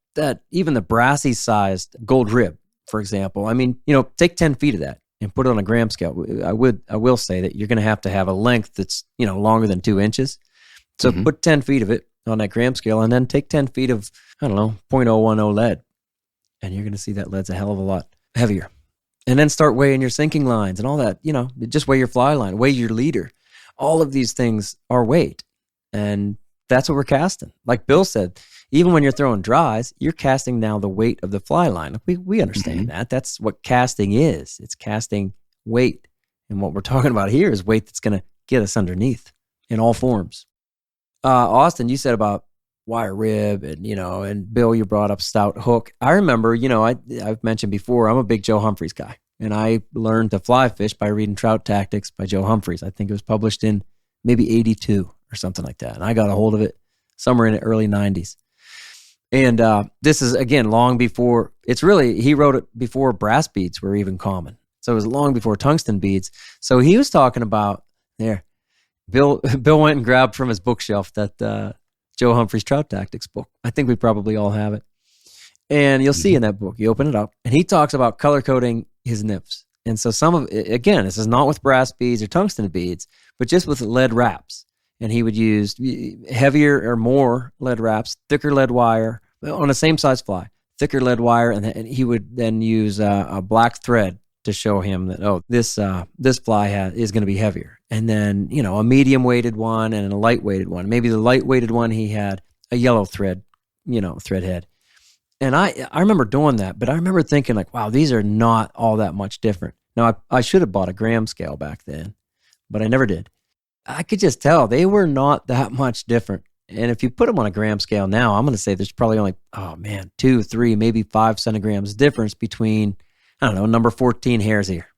even the brassy sized gold rib, for example. I mean, take 10 feet of that and put it on a gram scale. I will say that you're going to have a length that's, longer than 2 inches. So put 10 feet of it on that gram scale and then take 10 feet of, 0.010 lead. And you're going to see that lead's a hell of a lot heavier. And then start weighing your sinking lines and all that, just weigh your fly line, weigh your leader. All of these things are weight. And that's what we're casting. Like Bill said, even when you're throwing dries, you're casting now the weight of the fly line. We understand that. That's what casting is. It's casting weight. And what we're talking about here is weight that's going to get us underneath in all forms. Austin, you said about wire rib and Bill, you brought up stout hook. I remember, I've mentioned before, I'm a big Joe Humphreys guy. And I learned to fly fish by reading Trout Tactics by Joe Humphreys. I think it was published in maybe 82 or something like that. And I got a hold of it somewhere in the early 90s. And this is, again, long before, he wrote it before brass beads were even common. So it was long before tungsten beads. So he was talking about, Bill went and grabbed from his bookshelf that Joe Humphreys Trout Tactics book. I think we probably all have it. And you'll see in that book, you open it up, and he talks about color coding his nymphs. And so some of it, again, this is not with brass beads or tungsten beads, but just with lead wraps. And he would use heavier or more lead wraps, thicker lead wire on the same size fly, thicker lead wire, and he would then use a black thread to show him that, this fly is going to be heavier. And then, a medium weighted one and a light weighted one. Maybe the light weighted one, he had a yellow thread, thread head. And I remember doing that, but I remember thinking like, wow, these are not all that much different. Now, I should have bought a gram scale back then, but I never did. I could just tell they were not that much different. And if you put them on a gram scale now, I'm going to say there's probably only, 2, 3, maybe 5 centigrams difference between, number 14 hare's ear.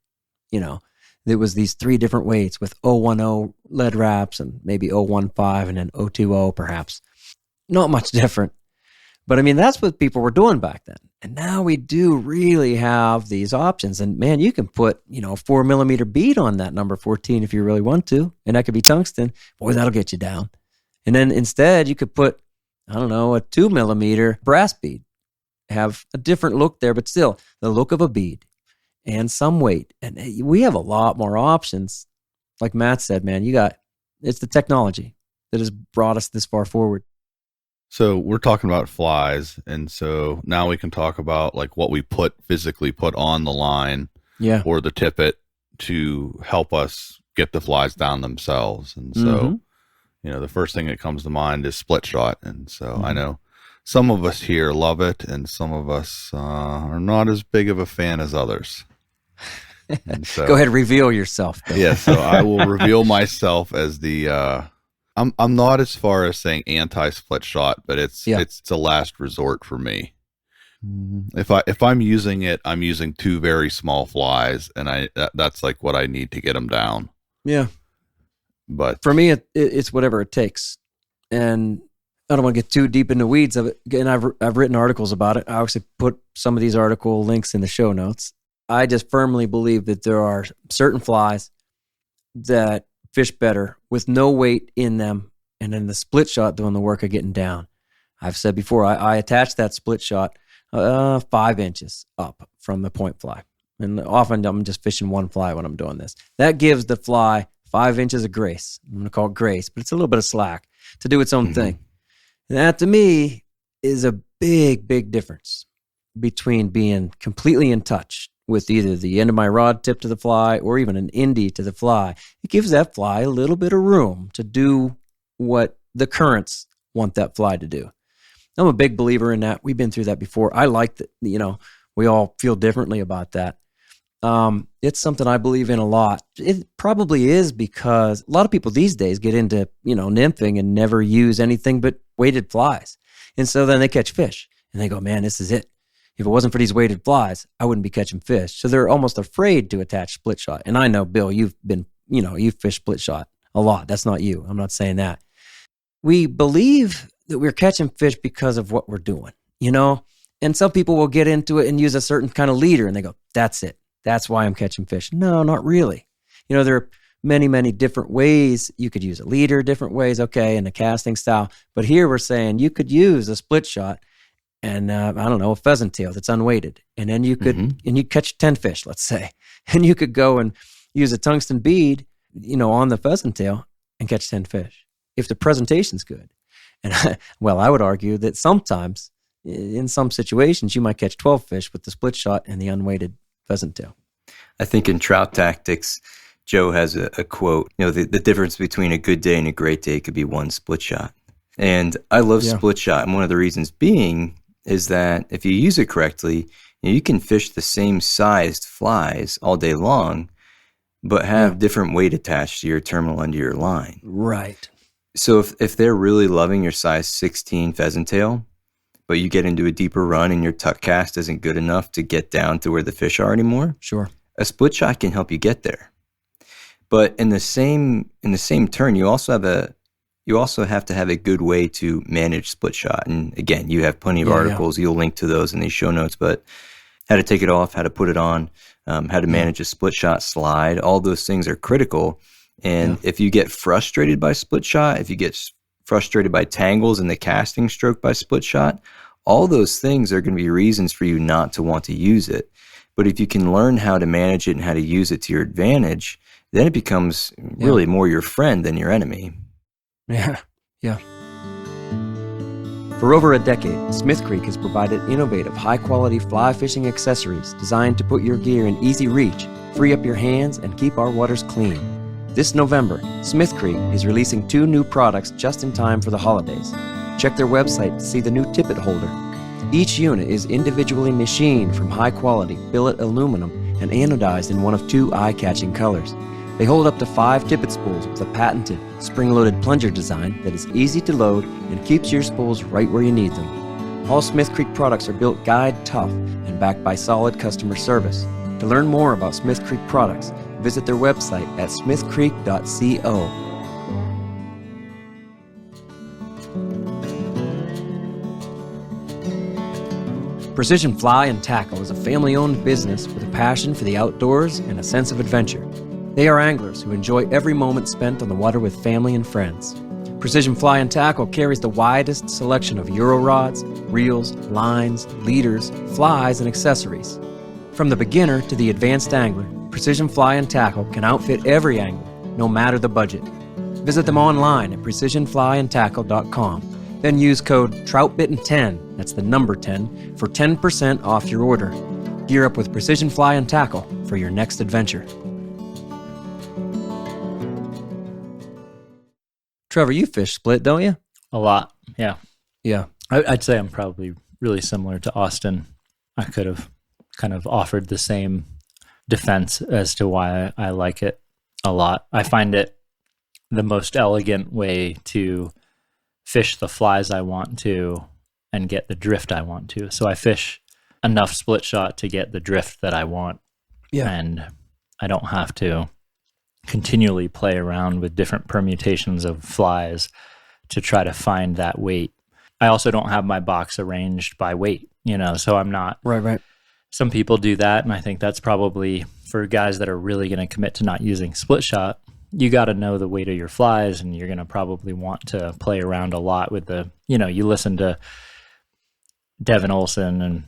There was these 3 different weights with 010 lead wraps and maybe 015 and then 020 perhaps. Not much different. But I mean, that's what people were doing back then. And now we do really have these options. And man, you can put, a 4mm bead on that number 14 if you really want to. And that could be tungsten. Boy, that'll get you down. And then instead you could put, a 2mm brass bead. Have a different look there, but still the look of a bead and some weight. And we have a lot more options. Like Matt said, man, it's the technology that has brought us this far forward. So we're talking about flies, and so now we can talk about like what we physically put on the line or the tippet to help us get the flies down themselves. And so, the first thing that comes to mind is split shot. And so I know some of us here love it, and some of us are not as big of a fan as others. And so, go ahead and reveal yourself. Bill. Yeah, so I will reveal myself as the I'm not as far as saying anti-split shot, but it's a last resort for me. If I'm using it, I'm using 2 very small flies, and that's like what I need to get them down. Yeah, but for me, it's whatever it takes, and I don't want to get too deep in the weeds of it. And I've written articles about it. I actually put some of these article links in the show notes. I just firmly believe that there are certain flies that fish better with no weight in them and then the split shot doing the work of getting down. I've said before, I attach that split shot 5 inches up from the point fly. And often I'm just fishing one fly when I'm doing this. That gives the fly 5 inches of grace. I'm going to call it grace, but it's a little bit of slack to do its own thing. And that to me is a big, big difference between being completely in touch with either the end of my rod tip to the fly or even an indie to the fly. It gives that fly a little bit of room to do what the currents want that fly to do. I'm a big believer in that. We've been through that before. I like that, we all feel differently about that. It's something I believe in a lot. It probably is because a lot of people these days get into, nymphing and never use anything but weighted flies. And so then they catch fish and they go, man, this is it. If it wasn't for these weighted flies, I wouldn't be catching fish. So they're almost afraid to attach split shot. And I know, Bill, you've fished split shot a lot. That's not you. I'm not saying that. We believe that we're catching fish because of what we're doing, and some people will get into it and use a certain kind of leader and they go, that's it. That's why I'm catching fish. No, not really. There are many, many different ways. You could use a leader different ways, okay, and a casting style. But here we're saying you could use a split shot and, a pheasant tail that's unweighted. And then you could, and you catch 10 fish, let's say. And you could go and use a tungsten bead, on the pheasant tail and catch 10 fish if the presentation's good. And I would argue that sometimes, in some situations, you might catch 12 fish with the split shot and the unweighted pheasant tail. I think in trout tactics, Joe has a quote, the difference between a good day and a great day could be one split shot. And I love split shot. And one of the reasons being is that if you use it correctly, you can fish the same sized flies all day long, but have different weight attached to your terminal end of your line. Right. So if they're really loving your size 16 pheasant tail, but you get into a deeper run and your tuck cast isn't good enough to get down to where the fish are anymore, sure, a split shot can help you get there. But in the same turn, you also have to have a good way to manage split shot. And again, you have plenty of articles. You'll link to those in these show notes. But how to take it off, how to put it on, how to manage a split shot slide, all those things are critical. And if you get frustrated by split shot, if you get frustrated by tangles in the casting stroke by split shot, all those things are going to be reasons for you not to want to use it. But if you can learn how to manage it and how to use it to your advantage, then it becomes really more your friend than your enemy. Yeah. For over a decade, Smith Creek has provided innovative, high-quality fly fishing accessories designed to put your gear in easy reach, free up your hands, and keep our waters clean. This November, Smith Creek is releasing 2 new products just in time for the holidays. Check their website to see the new tippet holder. Each unit is individually machined from high-quality billet aluminum and anodized in one of 2 eye-catching colors. They hold up to 5 tippet spools with a patented spring-loaded plunger design that is easy to load and keeps your spools right where you need them. All Smith Creek products are built guide tough and backed by solid customer service. To learn more about Smith Creek products, visit their website at smithcreek.co. Precision Fly and Tackle is a family-owned business with a passion for the outdoors and a sense of adventure. They are anglers who enjoy every moment spent on the water with family and friends. Precision Fly and Tackle carries the widest selection of Euro rods, reels, lines, leaders, flies, and accessories. From the beginner to the advanced angler, Precision Fly and Tackle can outfit every angler, no matter the budget. Visit them online at precisionflyandtackle.com. Then use code Troutbitten10, that's the number 10, for 10% off your order. Gear up with Precision Fly and Tackle for your next adventure. Trevor, you fish split, don't you? A lot, yeah. Yeah. I'd say I'm probably really similar to Austin. I could have kind of offered the same defense as to why I like it a lot. I find it the most elegant way to fish the flies I want to and get the drift I want to. So I fish enough split shot to get the drift that I want. Yeah. And I don't have to continually play around with different permutations of flies to try to find that weight. I also don't have my box arranged by weight, so I'm not. Right. Some people do that, and I think that's probably for guys that are really going to commit to not using split shot. you got to know the weight of your flies, and you're going to probably want to play around a lot with you listen to Devin Olson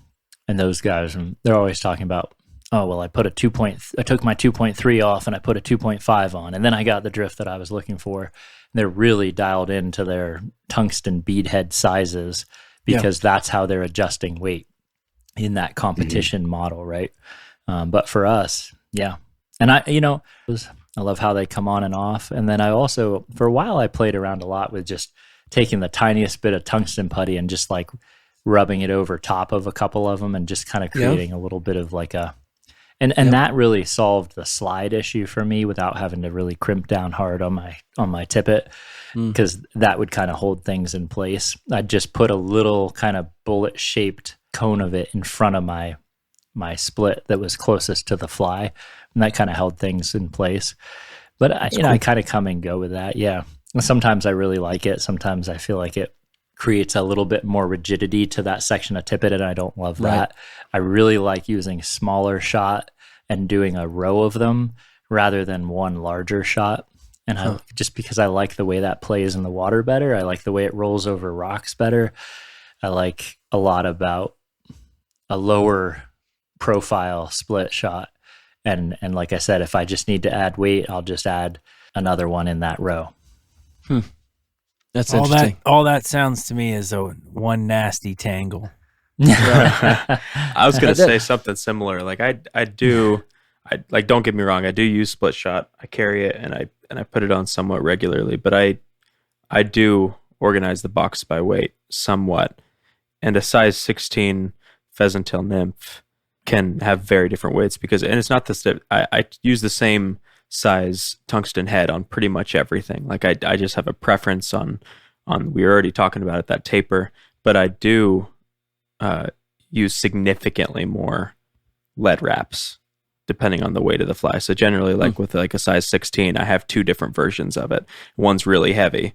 and those guys, and they're always talking about, oh, well, I took my 2.3 off and I put a 2.5 on, and then I got the drift that I was looking for. And they're really dialed into their tungsten beadhead sizes because that's how they're adjusting weight in that competition model, right? But for us, and I love how they come on and off. And then I also, for a while, I played around a lot with just taking the tiniest bit of tungsten putty and just like rubbing it over top of a couple of them and just kind of creating a little bit of like and that really solved the slide issue for me without having to really crimp down hard on my tippet, because that would kind of hold things in place. I'd just put a little kind of bullet shaped cone of it in front of my split that was closest to the fly, and that kind of held things in place. But I kind of come and go with that. Yeah. Sometimes I really like it. Sometimes I feel like it creates a little bit more rigidity to that section of tippet, and I don't love that. I really like using smaller shot and doing a row of them rather than one larger shot. And just because I like the way that plays in the water better. I like the way it rolls over rocks better. I like a lot about a lower profile split shot. And like I said, if I just need to add weight, I'll just add another one in that row. That's interesting. All that sounds to me as one nasty tangle. I was going to say something similar. Like I don't get me wrong, I do use split shot. I carry it and I put it on somewhat regularly, but I do organize the box by weight somewhat. And a size 16 pheasant tail nymph can have very different weights and it's not this, I use the same size tungsten head on pretty much everything. Like I just have a preference on we were already talking about it, that taper, but I do use significantly more lead wraps depending on the weight of the fly. So generally, like with like a size 16, I have two different versions of it. One's really heavy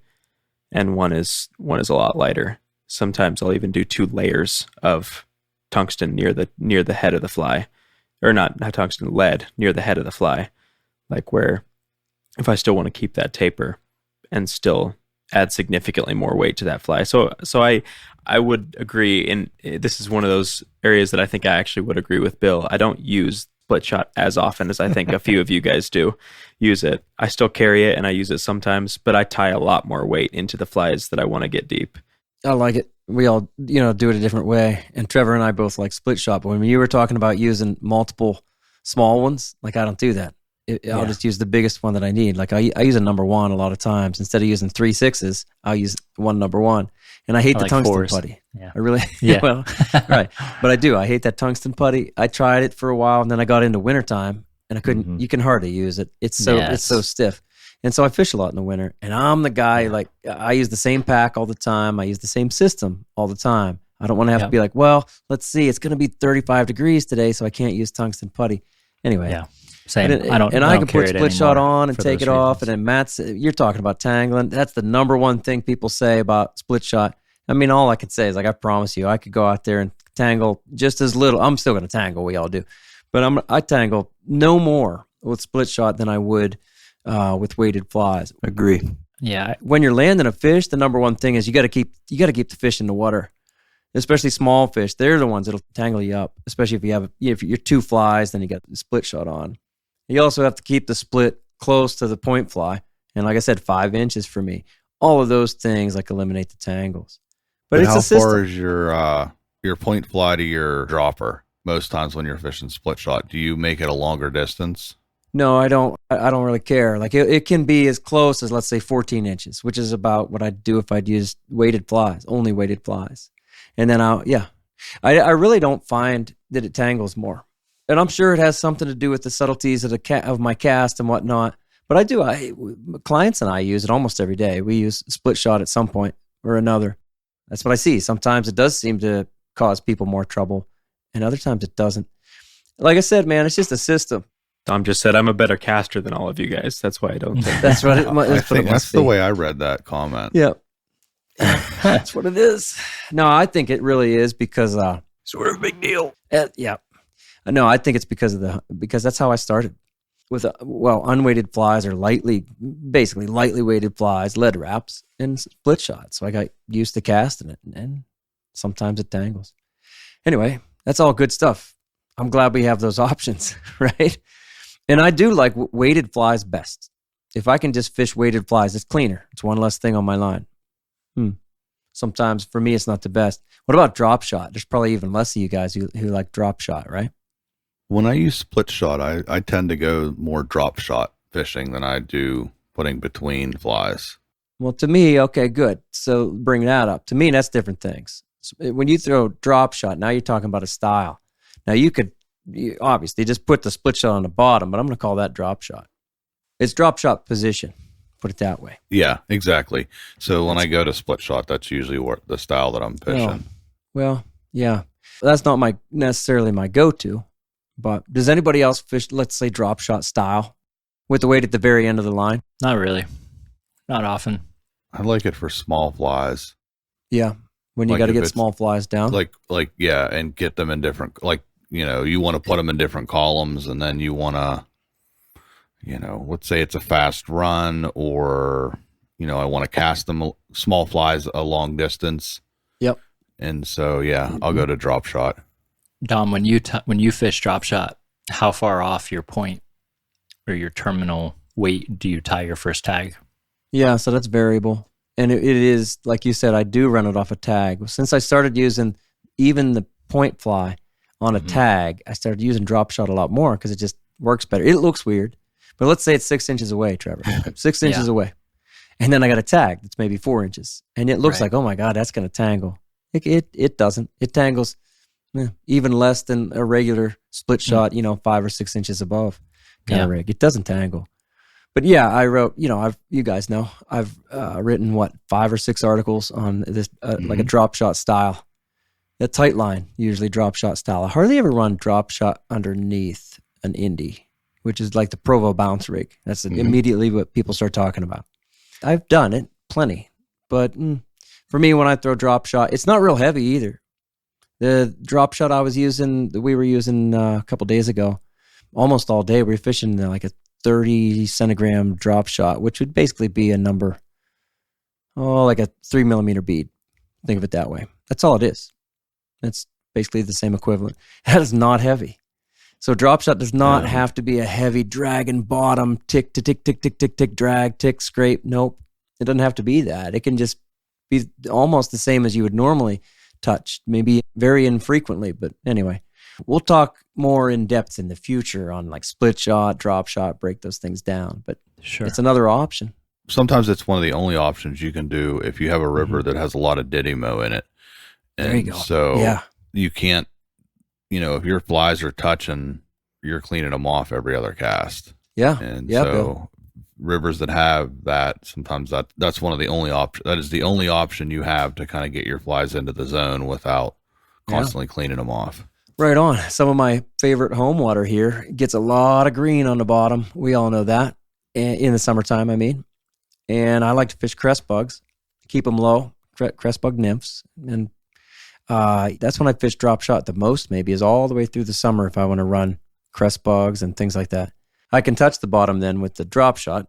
and one is a lot lighter. Sometimes I'll even do 2 layers of tungsten near the head of the fly, or not tungsten, lead near the head of the fly, like where if I still want to keep that taper and still add significantly more weight to that fly. So I would agree, and this is one of those areas that I think I actually would agree with Bill. I don't use split shot as often as I think a few of you guys do use it. I still carry it and I use it sometimes, but I tie a lot more weight into the flies that I want to get deep. I like it. We all, do it a different way. And Trevor and I both like split shot. But when you were talking about using multiple small ones, like I don't do that. I'll just use the biggest one that I need. Like I use a number 1 a lot of times. Instead of using 3 6s, I'll use one number 1. And I hate the tungsten 4s. Putty. Yeah. I really, well, right. But I do. I hate that tungsten putty. I tried it for a while, and then I got into wintertime, and I couldn't. You can hardly use it. It's so stiff. And so I fish a lot in the winter. And I'm the guy, like, I use the same pack all the time. I use the same system all the time. I don't want to have to be like, well, let's see, it's going to be 35 degrees today, so I can't use tungsten putty. Anyway. Yeah. Same. I can put split shot on and take it off. And then Matt's, you're talking about tangling. That's the number one thing people say about split shot. I mean, all I could say is, like, I promise you, I could go out there and tangle just as little. I'm still going to tangle. We all do. But I tangle no more with split shot than I would with weighted flies. Agree. Yeah. When you're landing a fish, the number one thing is you got to keep the fish in the water, especially small fish. They're the ones that'll tangle you up, especially if you're 2 flies, then you got the split shot on. You also have to keep the split close to the point fly. And like I said, 5 inches for me. All of those things like eliminate the tangles. But it's how a system. Far is your point fly to your dropper? Most times when you're fishing split shot, do you make it a longer distance? No, I don't. I don't really care. Like it can be as close as, let's say, 14 inches, which is about what I'd do if I'd use weighted flies, only weighted flies. And then I really don't find that it tangles more. And I'm sure it has something to do with the subtleties of my cast and whatnot. But I do. Clients and I use it almost every day. We use split shot at some point or another. That's what I see. Sometimes it does seem to cause people more trouble, and other times it doesn't. Like I said, man, it's just a system. Tom just said I'm a better caster than all of you guys. That's why I don't think that's what I think that's the way I read that comment. Yeah. That's what it is. No, I think it really is because sort of a big deal. Yeah. No, I think it's because that's how I started. with unweighted flies or basically lightly weighted flies, lead wraps, and split shot. So I got used to casting it, and sometimes it tangles. Anyway, that's all good stuff. I'm glad we have those options, right? And I do like weighted flies best. If I can just fish weighted flies, it's cleaner. It's one less thing on my line. Sometimes for me, it's not the best. What about drop shot? There's probably even less of you guys who like drop shot, right? When I use split shot, I tend to go more drop shot fishing than I do putting between flies. Well, to me, okay, good. So bring that up. To me, that's different things. When you throw drop shot, now you're talking about a style. Now you obviously just put the split shot on the bottom, but I'm going to call that drop shot. It's drop shot position. Put it that way. Yeah, exactly. So when I go to split shot, that's usually the style that I'm fishing. Well, yeah. That's not necessarily my go-to, but does anybody else fish, let's say, drop shot style with the weight at the very end of the line? Not really. Not often. I like it for small flies. Yeah. When you got to get small flies down. Yeah, and get them in different, you want to put them in different columns, and then you want to, let's say it's a fast run, or, I want to cast them small flies a long distance. Yep. And so, yeah, I'll go to drop shot. Dom, when you fish drop shot, how far off your point or your terminal weight do you tie your first tag? Yeah, so that's variable. And it is, like you said, I do run it off a tag. Since I started using even the point fly on a tag, I started using drop shot a lot more because it just works better. It looks weird, but let's say it's 6 inches away, Trevor. 6 inches away. And then I got a tag that's maybe 4 inches. And it looks like, oh my God, that's going to tangle. It doesn't. It tangles even less than a regular split shot, 5 or 6 inches above kind of rig. It doesn't tangle. But yeah, I wrote, you guys know, I've written 5 or 6 articles on this, like a drop shot style. A tight line, usually drop shot style. I hardly ever run drop shot underneath an Indy, which is like the Provo bounce rig. That's immediately what people start talking about. I've done it plenty, but for me, when I throw drop shot, it's not real heavy either. The drop shot we were using a couple days ago, almost all day, we were fishing like a 30 centigram drop shot, which would basically be a number, like a 3 millimeter bead. Think of it that way. That's all it is. It's basically the same equivalent. That is not heavy. So drop shot does not have to be a heavy drag and bottom, tick to tick, tick, tick, tick, tick, drag, tick, scrape. Nope. It doesn't have to be that. It can just be almost the same as you would normally touch, maybe very infrequently, but anyway. We'll talk more in depth in the future on like split shot, drop shot, break those things down. But it's another option. Sometimes it's one of the only options you can do if you have a river that has a lot of Didymo in it. And there you go. So you can't, if your flies are touching, you're cleaning them off every other cast. Yeah. And so rivers that have that, sometimes that's one of the only options. That is the only option you have to kind of get your flies into the zone without constantly cleaning them off. Right on. Some of my favorite home water here gets a lot of green on the bottom. We all know that in the summertime, I mean. And I like to fish crest bugs, keep them low, crest bug nymphs. And that's when I fish drop shot the most, maybe, is all the way through the summer if I want to run crest bugs and things like that. I can touch the bottom then with the drop shot.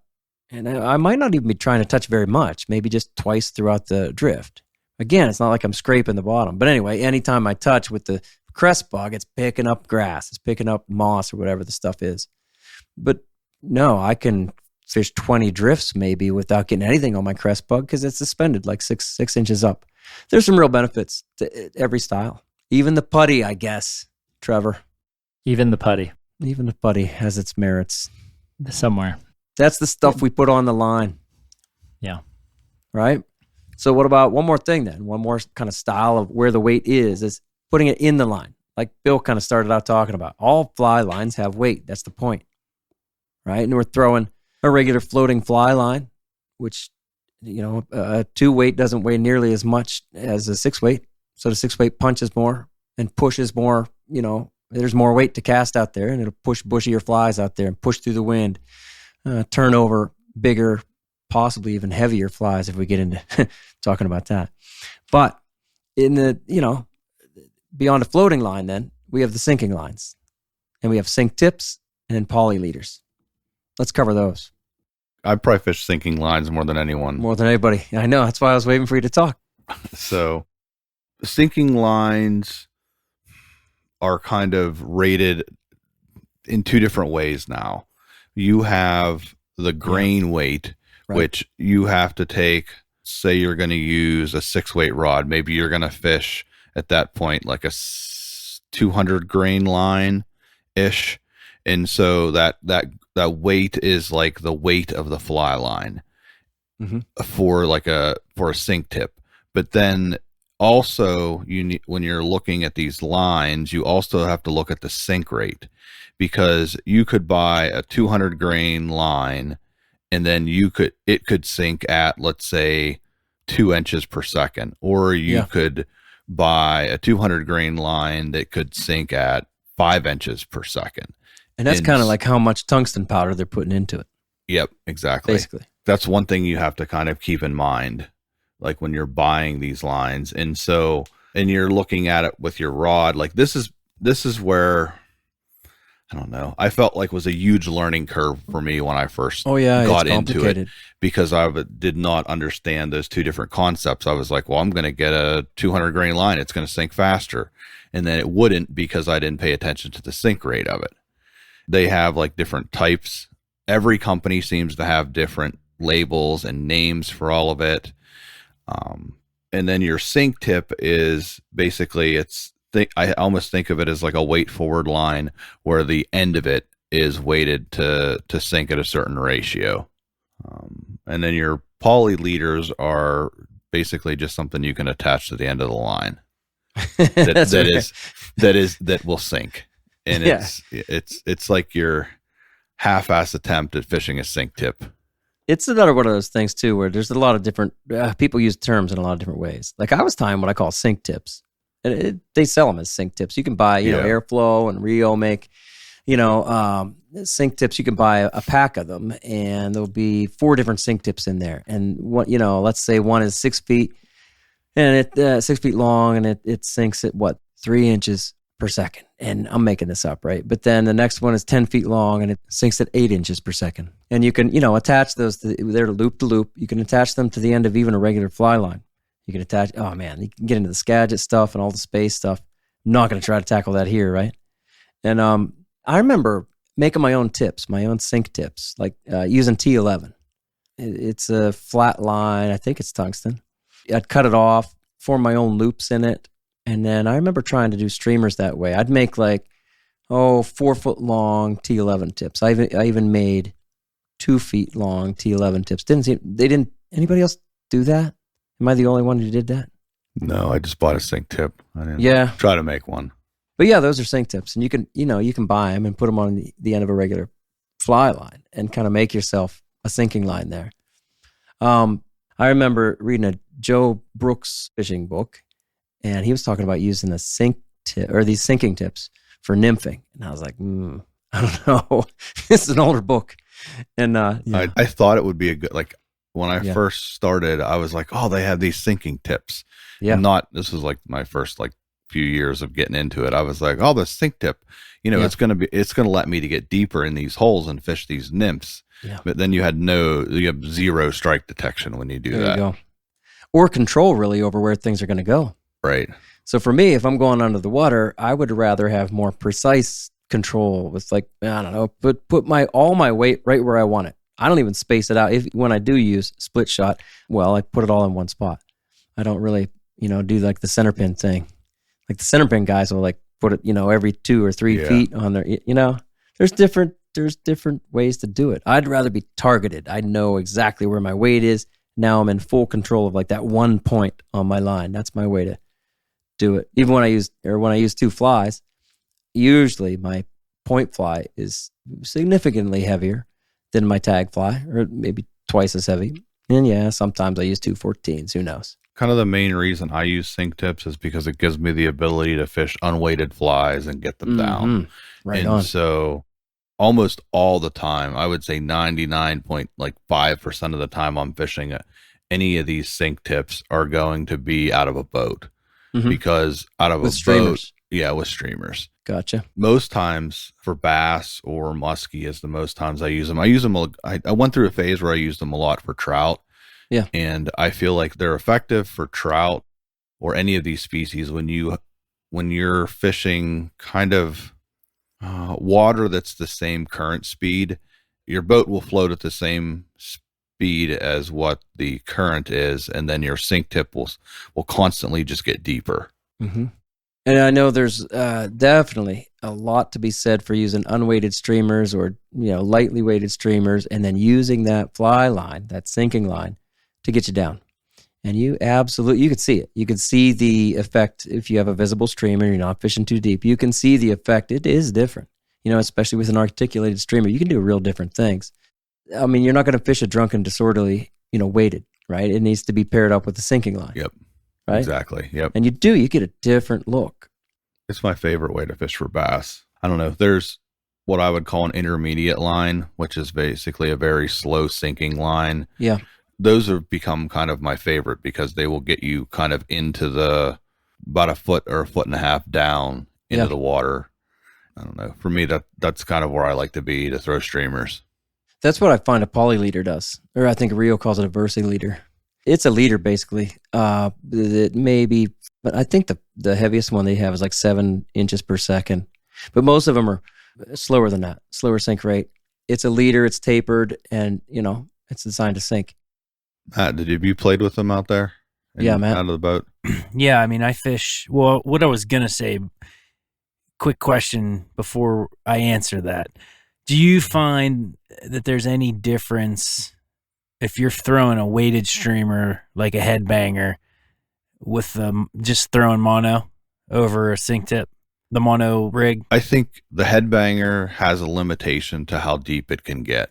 And I might not even be trying to touch very much, maybe just twice throughout the drift. Again, it's not like I'm scraping the bottom. But anyway, anytime I touch with the crest bug, it's picking up grass, it's picking up moss or whatever the stuff is. But no, I can fish 20 drifts maybe without getting anything on my crest bug because it's suspended like six inches up. There's some real benefits to every style. Even the putty, I guess, Trevor. Even the putty has its merits. Somewhere. That's the stuff we put on the line. Yeah. Right? So what about one more thing then? One more kind of style of where the weight is putting it in the line. Like Bill kind of started out talking about. All fly lines have weight. That's the point. Right? And we're throwing a regular floating fly line, which, a 2-weight doesn't weigh nearly as much as a 6-weight. So the 6-weight punches more and pushes more, there's more weight to cast out there, and it'll push bushier flies out there and push through the wind, turn over bigger, possibly even heavier flies if we get into talking about that. But in the, beyond a floating line, then we have the sinking lines, and we have sink tips and poly leaders. Let's cover those. I probably fish sinking lines more than anyone. More than anybody. I know. That's why I was waiting for you to talk. So sinking lines are kind of rated in two different ways now. You have the grain weight, Right. which you have to take, say you're going to use a 6-weight rod. Maybe you're going to fish at that point like a 200 grain line ish. And so that weight is like the weight of the fly line for a sink tip. But then also you need, when you're looking at these lines, you also have to look at the sink rate, because you could buy a 200 grain line and then it could sink at, let's say, 2 inches per second, or you could buy a 200 grain line that could sink at 5 inches per second. And that's kind of like how much tungsten powder they're putting into it. Yep, exactly. Basically. That's one thing you have to kind of keep in mind, like when you're buying these lines. And you're looking at it with your rod, like this is where, I don't know, I felt like was a huge learning curve for me when I first got into it, because I did not understand those two different concepts. I was like, well, I'm going to get a 200 grain line. It's going to sink faster. And then it wouldn't, because I didn't pay attention to the sink rate of it. They have like different types. Every company seems to have different labels and names for all of it. And then your sink tip is basically, I almost think of it as like a weight forward line, where the end of it is weighted to sink at a certain ratio. And then your poly leaders are basically just something you can attach to the end of the line that will sink. And it's like your half-ass attempt at fishing a sink tip. It's another one of those things too, where there's a lot of different people use terms in a lot of different ways. Like I was tying what I call sink tips. They sell them as sink tips. You can buy, Airflow and Rio make, sink tips. You can buy a pack of them, and there'll be 4 different sink tips in there. And what, let's say one is 6 feet, and it 6 feet long, and it sinks at 3 inches per second. And I'm making this up, right? But then the next one is 10 feet long, and it sinks at 8 inches per second. And you can, attach those they're loop to loop. You can attach them to the end of even a regular fly line. You can attach, you can get into the Skagit stuff and all the space stuff. I'm not going to try to tackle that here, right? And I remember making my own tips, my own sink tips, like using T11. It's a flat line. I think it's tungsten. I'd cut it off, form my own loops in it. And then I remember trying to do streamers that way. I'd make 4-foot long T11 tips. I even made 2 feet long T11 tips. Anybody else do that? Am I the only one who did that? No, I just bought a sink tip. I didn't try to make one. But yeah, those are sink tips, and you can buy them and put them on the end of a regular fly line and kind of make yourself a sinking line there. I remember reading a Joe Brooks fishing book, and he was talking about using the sink tip or these sinking tips for nymphing, and I was like, I don't know. This is an older book, and I thought it would be a good when I first started, I was like, oh, they have these sinking tips. Yeah. This was like my first few years of getting into it. I was like, oh, the sink tip, it's going to let me to get deeper in these holes and fish these nymphs. Yeah. But then you have 0 strike detection when you do that. You go. Or control really over where things are going to go. Right. So for me, if I'm going under the water, I would rather have more precise control with put all my weight right where I want it. I don't even space it out. When I do use split shot, I put it all in one spot. I don't really, do the center pin thing. Like the center pin guys will put it, every 2 or 3 feet on their, there's different ways to do it. I'd rather be targeted. I know exactly where my weight is. Now I'm in full control of that one point on my line. That's my way to do it. Even when I use 2 flies, usually my point fly is significantly heavier than my tag fly, or maybe twice as heavy. And sometimes I use 2 14s. Who knows? Kind of the main reason I use sink tips is because it gives me the ability to fish unweighted flies and get them down. Right on. So almost all the time, I would say 99.5% of the time I'm fishing any of these sink tips are going to be out of a boat. Because out of with streamers. Yeah, with streamers. Gotcha. Most times for bass or muskie is the most times I use them. I went through a phase where I used them a lot for trout. Yeah. And I feel like they're effective for trout or any of these species when you're fishing kind of water that's the same current speed. Your boat will float at the same speed as what the current is, and then your sink tip will constantly just get deeper. Mm-hmm. And I know there's definitely a lot to be said for using unweighted streamers or lightly weighted streamers, and then using that fly line, that sinking line, to get you down. And you can see it. You can see the effect if you have a visible streamer, you're not fishing too deep. You can see the effect. It is different, especially with an articulated streamer. You can do real different things. I mean, you're not going to fish a drunken, disorderly, weighted, right? It needs to be paired up with the sinking line. Yep. Right? Exactly. Yep. And you get a different look. It's my favorite way to fish for bass. I don't know. There's what I would call an intermediate line, which is basically a very slow sinking line. Yeah. Those have become kind of my favorite because they will get you kind of into about a foot or a foot and a half down into the water. I don't know. For me, that's kind of where I like to throw streamers. That's what I find a poly leader does. Or I think Rio calls it a versi leader. It's a leader, basically. That maybe, but I think the heaviest one they have is like 7 inches per second. But most of them are slower than that, slower sink rate. It's a leader, it's tapered, and, it's designed to sink. Matt, have you played with them out there? Yeah, Matt. Out of the boat? Yeah, I mean, I fish. Well, what I was going to say, quick question before I answer that. Do you find that there's any difference if you're throwing a weighted streamer like a headbanger with just throwing mono over a sink tip, the mono rig? I think the headbanger has a limitation to how deep it can get,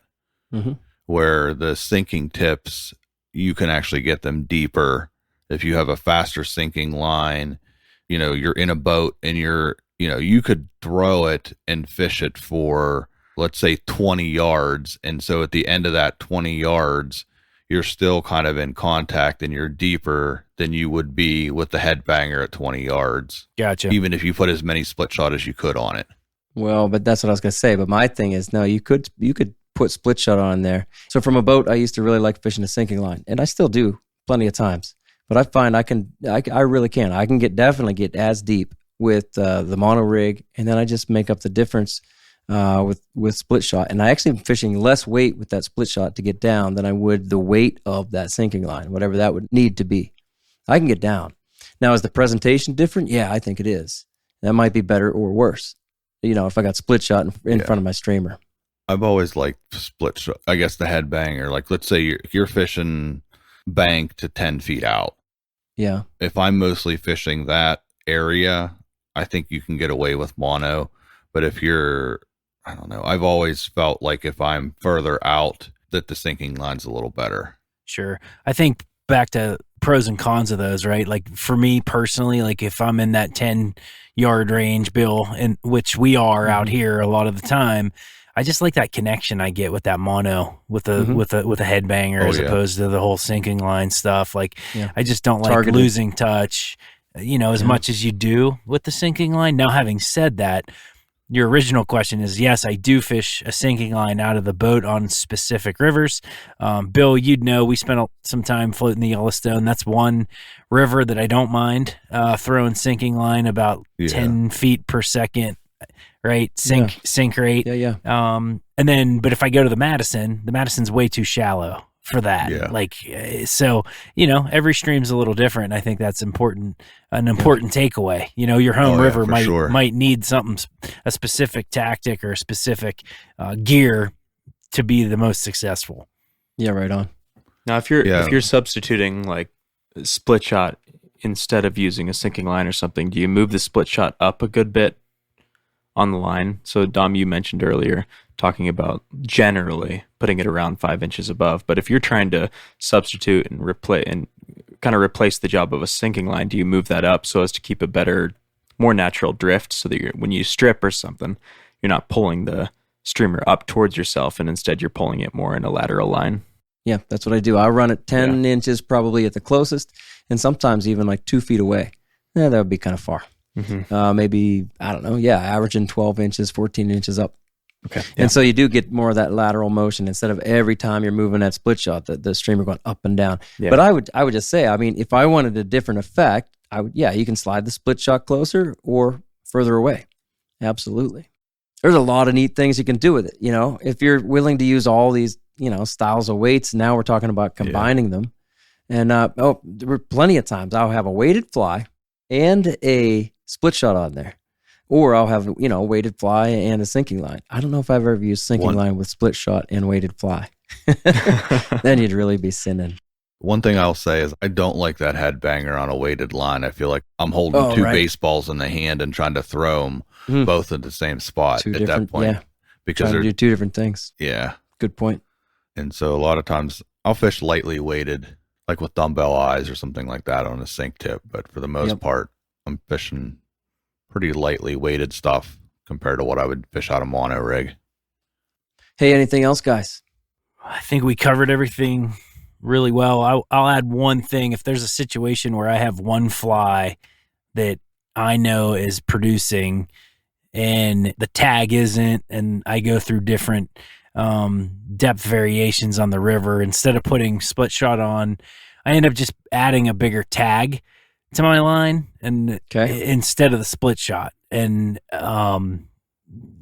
where the sinking tips, you can actually get them deeper. If you have a faster sinking line, you're in a boat and you could throw it and fish it for, let's say, 20 yards. And so at the end of that 20 yards, you're still kind of in contact and you're deeper than you would be with the headbanger at 20 yards. Gotcha. Even if you put as many split shot as you could on it. Well, but that's what I was going to say. But my thing is, no, you could put split shot on there. So from a boat, I used to really like fishing a sinking line, and I still do plenty of times. But I find I really can. I can definitely get as deep with the mono rig, and then I just make up the difference with split shot. And I actually am fishing less weight with that split shot to get down than I would the weight of that sinking line, whatever that would need to be. I can get down. Now, is the presentation different? Yeah, I think it is. That might be better or worse, if I got split shot in front of my streamer. I've always liked split shot. I guess the headbanger, like let's say you're fishing bank to 10 feet out. Yeah. If I'm mostly fishing that area, I think you can get away with mono. But if I don't know, I've always felt like if I'm further out that the sinking line's a little better. Sure. I think back to pros and cons of those, right? Like for me personally, like if I'm in that 10-yard range, Bill, and which we are out here a lot of the time, I just like that connection I get with that mono with a headbanger as opposed to the whole sinking line stuff. Like I just don't like losing touch, as much as you do with the sinking line. Now, having said that, your original question is, yes, I do fish a sinking line out of the boat on specific rivers. Bill, we spent some time floating the Yellowstone. That's one river that I don't mind throwing sinking line about 10 feet per second. Right. Sink rate. Yeah. And then, but if I go to the Madison's way too shallow for that. Yeah. Like, so, every stream's a little different. I think that's an important takeaway. Your home river might need a specific tactic or a specific gear to be the most successful. Yeah. Right on. Now, if you're substituting like split shot instead of using a sinking line or something, do you move the split shot up a good bit on the line? So Dom, you mentioned earlier talking about generally putting it around 5 inches above, but if you're trying to substitute and replace the job of a sinking line, do you move that up so as to keep a better, more natural drift, so that when you strip or something, you're not pulling the streamer up towards yourself, and instead you're pulling it more in a lateral line? Yeah, that's what I do. I run it 10 inches probably at the closest, and sometimes even like 2 feet away. Yeah, that would be kind of far. maybe, I don't know, averaging 12 inches, 14 inches up. Okay. And so you do get more of that lateral motion instead of every time you're moving that split shot, the streamer going up and down. Yeah. But I would just say, I mean, if I wanted a different effect, you can slide the split shot closer or further away. Absolutely. There's a lot of neat things you can do with it. You know, if you're willing to use all these, styles of weights, now we're talking about combining them. And there were plenty of times I'll have a weighted fly and a split shot on there. Or I'll have, a weighted fly and a sinking line. I don't know if I've ever used sinking line with split shot and weighted fly. Then you'd really be sinning. One thing I'll say is I don't like that headbanger on a weighted line. I feel like I'm holding two baseballs in the hand and trying to throw them both at the same spot at that point. Yeah. Because they're do two different things. Yeah. Good point. And so a lot of times I'll fish lightly weighted, like with dumbbell eyes or something like that on a sink tip. But for the most part, I'm fishing pretty lightly weighted stuff compared to what I would fish out of mono rig. Hey, anything else, guys? I think we covered everything really well. I'll add one thing. If there's a situation where I have one fly that I know is producing and the tag isn't, and I go through different depth variations on the river, instead of putting split shot on, I end up just adding a bigger tag to my line and instead of the split shot, and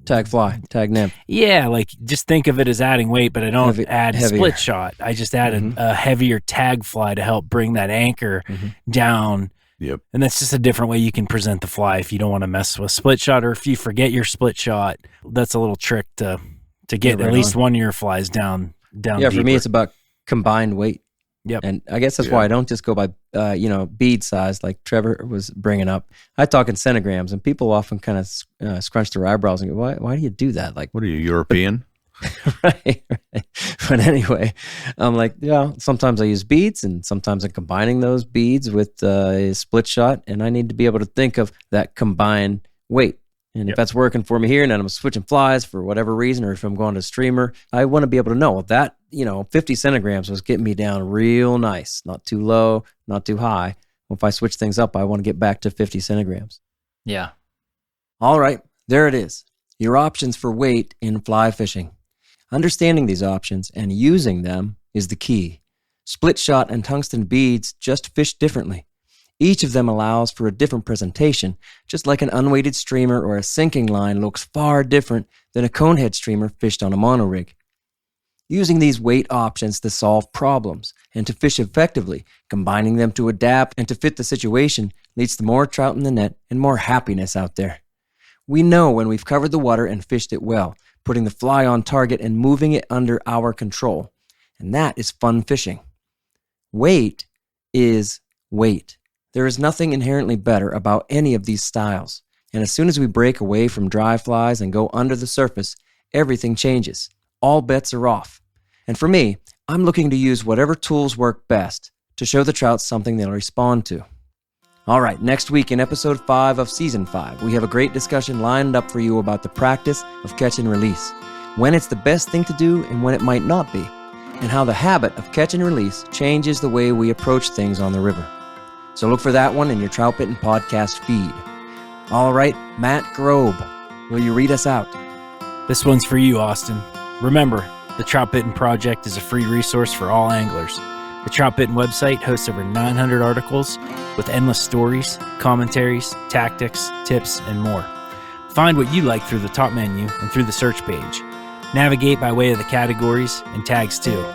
tag fly, tag nymph. Yeah, like just think of it as adding weight, but I don't add heavier. Split shot. I just add a heavier tag fly to help bring that anchor down. Yep. And that's just a different way you can present the fly if you don't want to mess with split shot, or if you forget your split shot. That's a little trick to get at least one of your flies down. Yeah, deeper. for me it's about combined weight. Yep. And I guess that's why I don't just go by, bead size like Trevor was bringing up. I talk in centigrams, and people often kind of scrunch their eyebrows and go, why do you do that? Like, what are you, European? right. But anyway, I'm like, sometimes I use beads, and sometimes I'm combining those beads with a split shot, and I need to be able to think of that combined weight. And if that's working for me here, and then I'm switching flies for whatever reason, or if I'm going to streamer, I want to be able to know that, 50 centigrams was getting me down real nice, not too low, not too high. Well, if I switch things up, I want to get back to 50 centigrams. Yeah. All right, there it is. Your options for weight in fly fishing. Understanding these options and using them is the key. Split shot and tungsten beads just fish differently. Each of them allows for a different presentation, just like an unweighted streamer or a sinking line looks far different than a conehead streamer fished on a mono rig. Using these weight options to solve problems and to fish effectively, combining them to adapt and to fit the situation, leads to more trout in the net and more happiness out there. We know when we've covered the water and fished it well, putting the fly on target and moving it under our control. And that is fun fishing. Weight is weight. There is nothing inherently better about any of these styles. And as soon as we break away from dry flies and go under the surface, everything changes. All bets are off. And for me, I'm looking to use whatever tools work best to show the trout something they'll respond to. All right, next week in episode 5 of season 5, we have a great discussion lined up for you about the practice of catch and release, when it's the best thing to do and when it might not be, and how the habit of catch and release changes the way we approach things on the river. So look for that one in your Troutbitten podcast feed. All right, Matt Grobe, will you read us out? This one's for you, Austin. Remember, the Troutbitten Project is a free resource for all anglers. The Troutbitten website hosts over 900 articles with endless stories, commentaries, tactics, tips, and more. Find what you like through the top menu and through the search page. Navigate by way of the categories and tags too.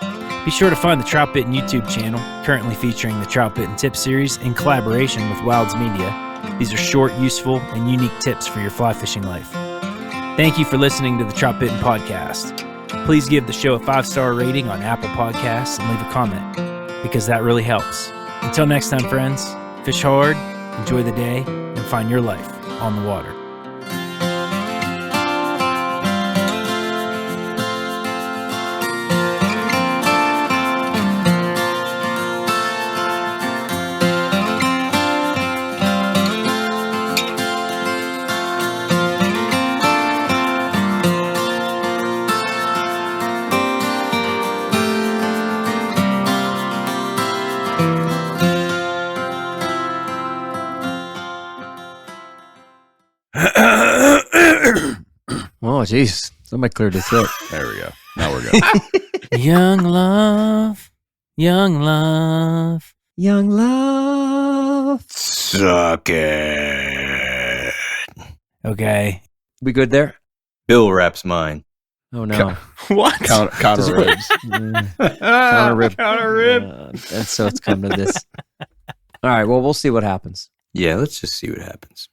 Be sure to find the Troutbitten YouTube channel, currently featuring the Troutbitten Tip Series in collaboration with Wilds Media. These are short, useful, and unique tips for your fly fishing life. Thank you for listening to the Troutbitten Podcast. Please give the show a 5-star rating on Apple Podcasts and leave a comment, because that really helps. Until next time, friends, fish hard, enjoy the day, and find your life on the water. jeez. Somebody cleared his throat. There we go. Now we're good. Young love, young love. Young love. Suck it. Okay. We good there? Bill wraps mine. Oh, no. What? Counter ribs. Counter rib. Counter rib. And so it's come to this. All right. Well, we'll see what happens. Yeah, let's just see what happens.